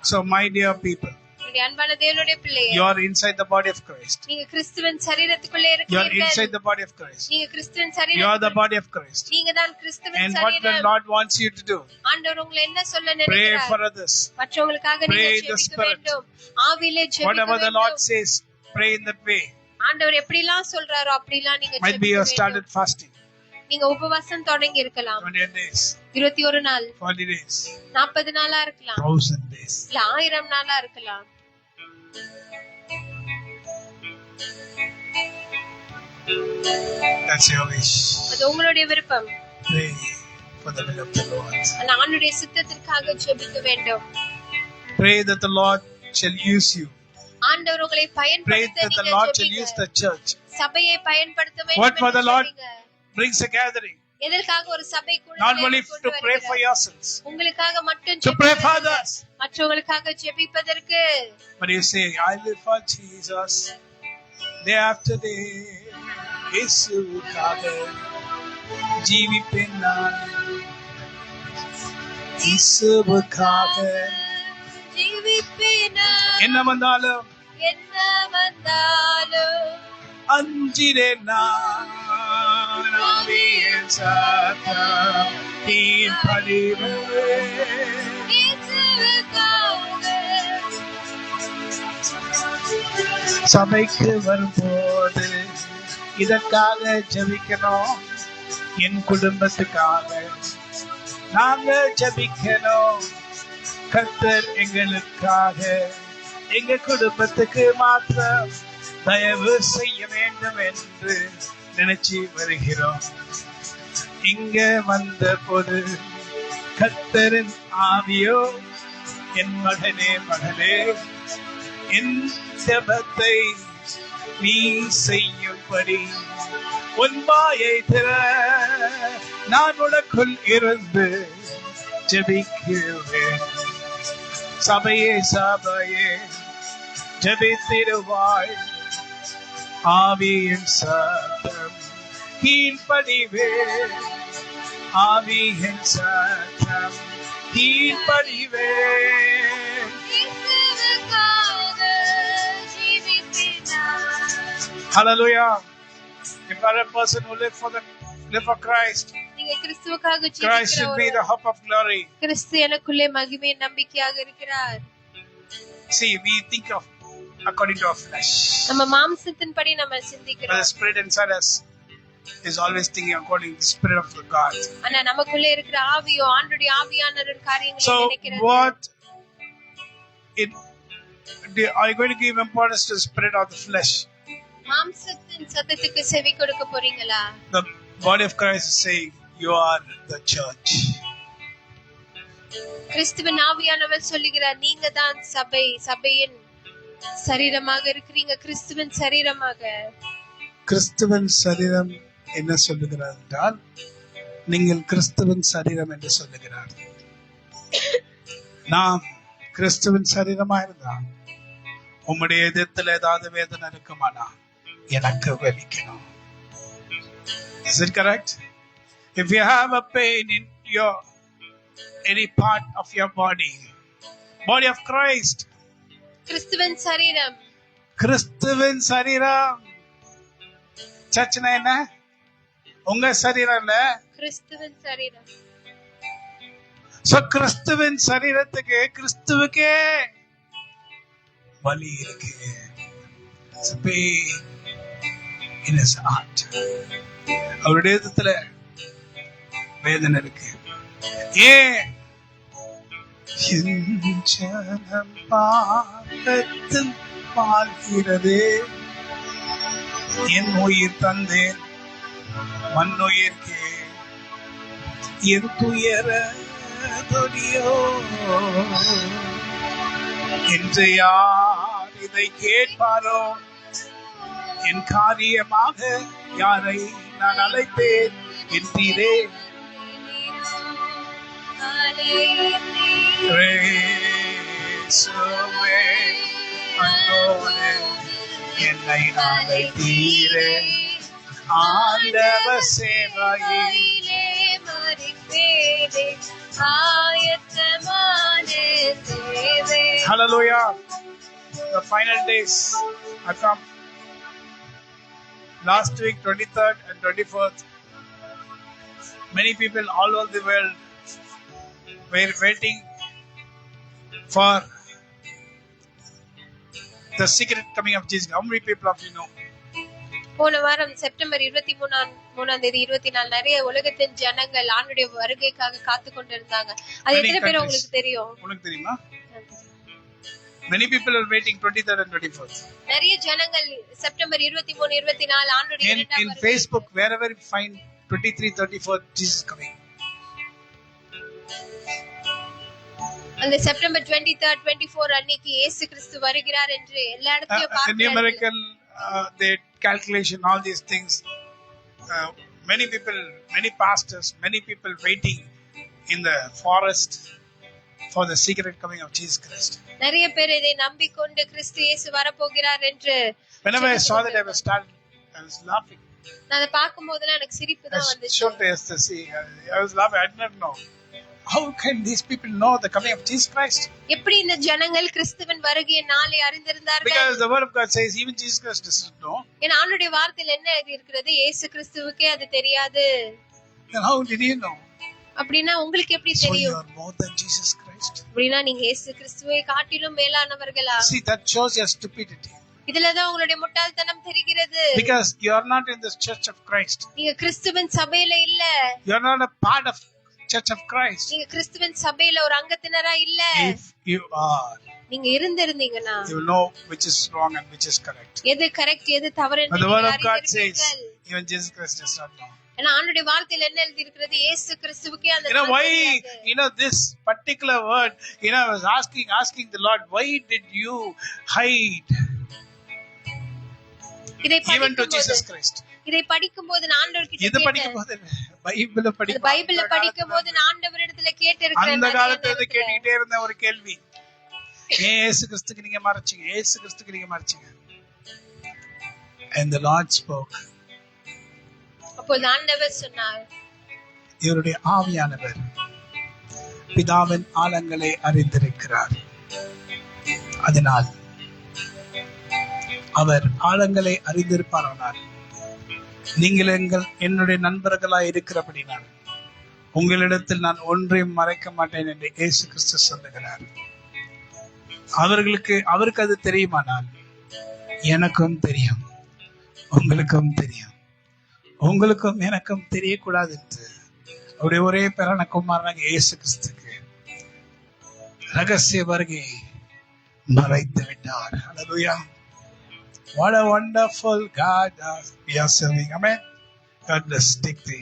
So my dear people, என்னுடைய அன்பான தேவனுடைய பிள்ளையே, you are inside the body of Christ. நீங்க கிறிஸ்துவின் சரீரத்துக்குள்ளே You are இருக்கிறீர்கள். inside the body of Christ. நீங்க கிறிஸ்துவின் You are the சரீரம். body of Christ. நீங்க தான் கிறிஸ்துவின் And what the சரீரம். Lord wants you to do, ஆண்டவர் உங்களை என்ன சொல்ல pray நினைக்கிறார்? for others. மற்றவங்களுக்காக Pray நீங்க in the ஜெபிக்க Spirit. வேண்டும். ஆவியிலே ஜெபிக்க Whatever the Lord வேண்டும். says, pray in that way. ஆண்டவர் எப்படிலாம் சொல்றாரோ அப்படிலாம் நீங்க Might be you have ஜெபிக்க started வேண்டும். fasting நீங்க உபவாசம் தொடங்கி இருக்கலாம். 28 days, 21 நாள், 40 days, 40 நாளா இருக்கலாம், 1000 days. இல்ல 1000 நாளா இருக்கலாம். That's your wish. அது உங்களுடைய விருப்பம். Pray for the will of the Lord. ஆனா ஆண்டவருடைய சித்தத்திற்காக ஜெபிக்க வேண்டும். Pray that the Lord shall use you. ஆண்டவர் உங்களை Pray பயன்படுத்த that the நீங்க Lord shall use ஜெபிங்க. the church. சபையை பயன்படுத்த What வேண்டும் for the என்று Lord ஜெபிங்க. brings a gathering. எதற்காக ஒரு சபை Not only Kooduthalai to pray for yourselves, உங்களுக்காக மட்டும் to pray for ஜெபிப்பதற்கு, others. மற்றவங்களுக்காக ஜெபிப்பதற்கு. But you say, I live for Jesus. Day after day, இயேசுவுக்காக ஜீவிப்பேன் நான். இயேசுவுக்காக ஜீவிப்பேனா, என்ன வந்தாலும் என்ன வந்தாலும் அஞ்சிடேன் நான். ஆவியின் சத்தம் கீழ்ப்படிவேன். இயேசுவுக்காக. சபைக்கு வரும்போது இதற்காக ஜெபிக்கணும், என் குடும்பத்துக்காக நாங்க ஜெபிக்கணும். கர்த்தர் எங்களுக்காக எங்க குடும்பத்துக்கு மாத்திரம் தயவு செய்ய வேண்டும் என்று நினைச்சு வருகிறோம். இங்க வந்த போது கர்த்தரின் ஆவியோ, என் மகனே மகளே, என் ஜெபத்தை நீ செய்யும்படி உன் வாயை திற, நான் உனக்குள் இருந்து ஜெபிக்குவேன். சபையே சபையே ஜெபித்திடுவாய், ஆவியின் சத்தம் கீழ்ப்படிவேன். ஆவியின் சத்தம் கீழ்ப்படிவேன். இயேசுவுக்காக ஜீவிப்பேனா. Hallelujah. If you are a person who live for Christ, நீங்க நீங்க கிறிஸ்துவுக்காக Christ ஜீவிக்கிற in me, the hope of glory. கிறிஸ்து எனக்குள்ளே மகிமையின் நம்பிக்கையாக இருக்கிறார். See, we think of according to our flesh. நம்ம மாம்சத்தின்படி நம்ம But சிந்திக்கிறோம். the spirit inside us is always thinking according to the spirit of God. ஆனா நமக்குள்ளே இருக்கிற ஆவியோ ஆண்டவருடைய ஆவியானவரின் காரியங்களை So நினைக்கிறது. are you going to give importance to the spirit of the flesh? மாம்சத்தின் சத்தத்துக்கு செவி கொடுக்க போறீங்களா? The body of Christ is saying, you are the church. கிறிஸ்துவின் ஆவியானவர் சொல்லுகிறார், நீங்க தான் சபை, சபையின் சரீரமாக இருக்கிறீங்க, கிறிஸ்துவின் சரீரமாக. கிறிஸ்துவின் சரீரம் என்ன சொல்லுகிறார் என்றால், நீங்கள் கிறிஸ்துவின் சரீரம் என்று சொல்லுகிறார். நாம் கிறிஸ்துவின் சரீரமா இருந்தால் உம்முடைய இதயத்தில் ஏதாவது வேதனை இருக்குமானா எனக்கு வலிக்கணும். Is it correct? If you have a pain in your any part of your body of Christ, கிறிஸ்துவின் சரீரம், கிறிஸ்துவின் சரீரம். சர்ச்னா என்ன? உங்க சரீரம் இல்ல, கிறிஸ்துவின் சரீரம். சோ கிறிஸ்துவின் சரீரத்துக்கு கிறிஸ்துவுக்கே வலி இருக்கு. அவருடைய இதயத்துல வேதனை இருக்கு. ஏன் பாகத்தில் பார்க்கிறதே, என் உயிர் தந்தேன் மண்ணுயிர்க்கே, என் துயர தொடியோ என்று யார் இதை கேட்பாரோ, என் காரியமாக யாரை நான் அழைப்பேன் என்றீரே. என்னை அழைத்தீரே, ஆண்டவர் சேவையிலே மறிப்பேனே, Hallelujah. The final days have come. Last week, 23rd and 24th, many people all over the world were waiting for the secret coming of Jesus. How many people of you know? போன வாரம் September 23ஆம் தேதி 24 நிறைய உலகத்தின் ஜனங்கள் ஆண்டவருடைய வருகைக்காக காத்து கொண்டிருந்தாங்க. அது எத்தனை பேர் உங்களுக்கு தெரியும்? உங்களுக்கு தெரியுமா? Many people are waiting 23rd and 24th. நிறைய ஜனங்கள் செப்டம்பர் 23 24 ஆண்டவருடைய இரண்டாம் வருகை. In Facebook, wherever you find 23 34 Jesus coming. அந்த செப்டம்பர் 23rd 24 அன்னைக்கு இயேசு கிறிஸ்து வருகிறார் என்று எல்லா இடத்துலயும் பார்க்கிறீங்க. Numerical the calculation, all these things, many people, many pastors, many people waiting in the forest for the secret coming of Jesus Christ. நிறைய பேர் இதை நம்பிக்கொண்டு கிறிஸ்து இயேசு வரப்போகிறார் என்று. Whenever I saw that, I was laughing. நான் அதை பார்க்கும்போதெல்லாம் எனக்கு சிரிப்பு தான் வந்துச்சு. I was laughing. I did not know. How can these people know the coming of Jesus Christ? எப்படி இந்த ஜனங்கள் கிறிஸ்துவின் வருகையை நாளை அறிந்திருந்தார்கள்? Because the word of God says even Jesus Christ doesn't know. ஏன்னா ஆண்டவருடைய வார்த்தையில் என்ன எழுதி இருக்கிறது? இயேசு கிறிஸ்துவுக்கே அது தெரியாது. Then how did you know? அப்படினா உங்களுக்கு எப்படி தெரியும்? So you are more than Jesus Christ. அப்படினா நீங்க இயேசு கிறிஸ்துவை காட்டிலும் மேலானவர்களா? See, that shows your stupidity. இதுலதான் உங்களுடைய முட்டாள்தனம் தெரிகிறது. Because you are not in the church of Christ. நீங்க கிறிஸ்துவின் சபையில இல்ல. You are not a part of Church of Christ. நீங்க கிறிஸ்துவின் சபையில ஒரு அங்கத்தினரா இல்ல. If you are, நீங்க இருந்திருந்தீங்கன்னா you will know which is wrong and which is correct. எது கரெக்ட் எது தவறு என்று the word of God says even Jesus Christ does not know. ஏன்னா ஆண்டவருடைய வார்த்தையில் என்ன எழுதி இருக்கிறது? இயேசு கிறிஸ்துவுக்கே அந்த why this particular word, I was asking the Lord, why did you hide even to Jesus Christ? இதை படிக்கும்போது ஆண்டவர்கிட்ட இது படிக்கும்போது பைபிளை படிக்கும்போது ஆண்டவரிடத்துல கேட்டிருக்கிறேன். அந்த காலத்துல கேட்டிட்டே இருந்த ஒரு கேள்வி, இயேசு கிறிஸ்துக்கு நீங்க மறைச்சீங்க, இயேசு கிறிஸ்துக்கு நீங்க மறைச்சீங்க. And the Lord spoke. அப்போது ஆண்டவர் சொன்னார், இவருடைய ஆவியானவர் பிதாவின் ஆழங்களை அறிந்திருக்கிறார். அதனால் அவர் ஆழங்களை அறிந்திருப்பாரானால் நீங்கள் என்னுடைய நண்பர்களாய் இருக்கிறபடினால் உங்களிடத்தில் நான் ஒன்றையும் மறைக்க மாட்டேன் என்று இயேசு கிறிஸ்து சொல்லுகிறார். அவருக்கு அது தெரியுமானால் எனக்கும் தெரியும், உங்களுக்கும் தெரியும். உங்களுக்கும் எனக்கும் தெரியக்கூடாது என்று அவருடைய ஒரே பேரான குமாரனாக இயேசு கிறிஸ்துக்கு ரகசிய வருகையை மறைத்து விட்டார். ஹல்லேலூயா. What a wonderful God we are serving. Amen. God bless. Take the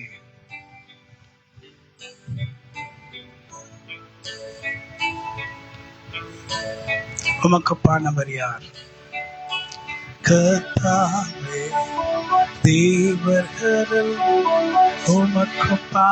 உமக்குப்பானவர் யார்? கர்த்தாவே தேவர்கள் உமக்குப்பா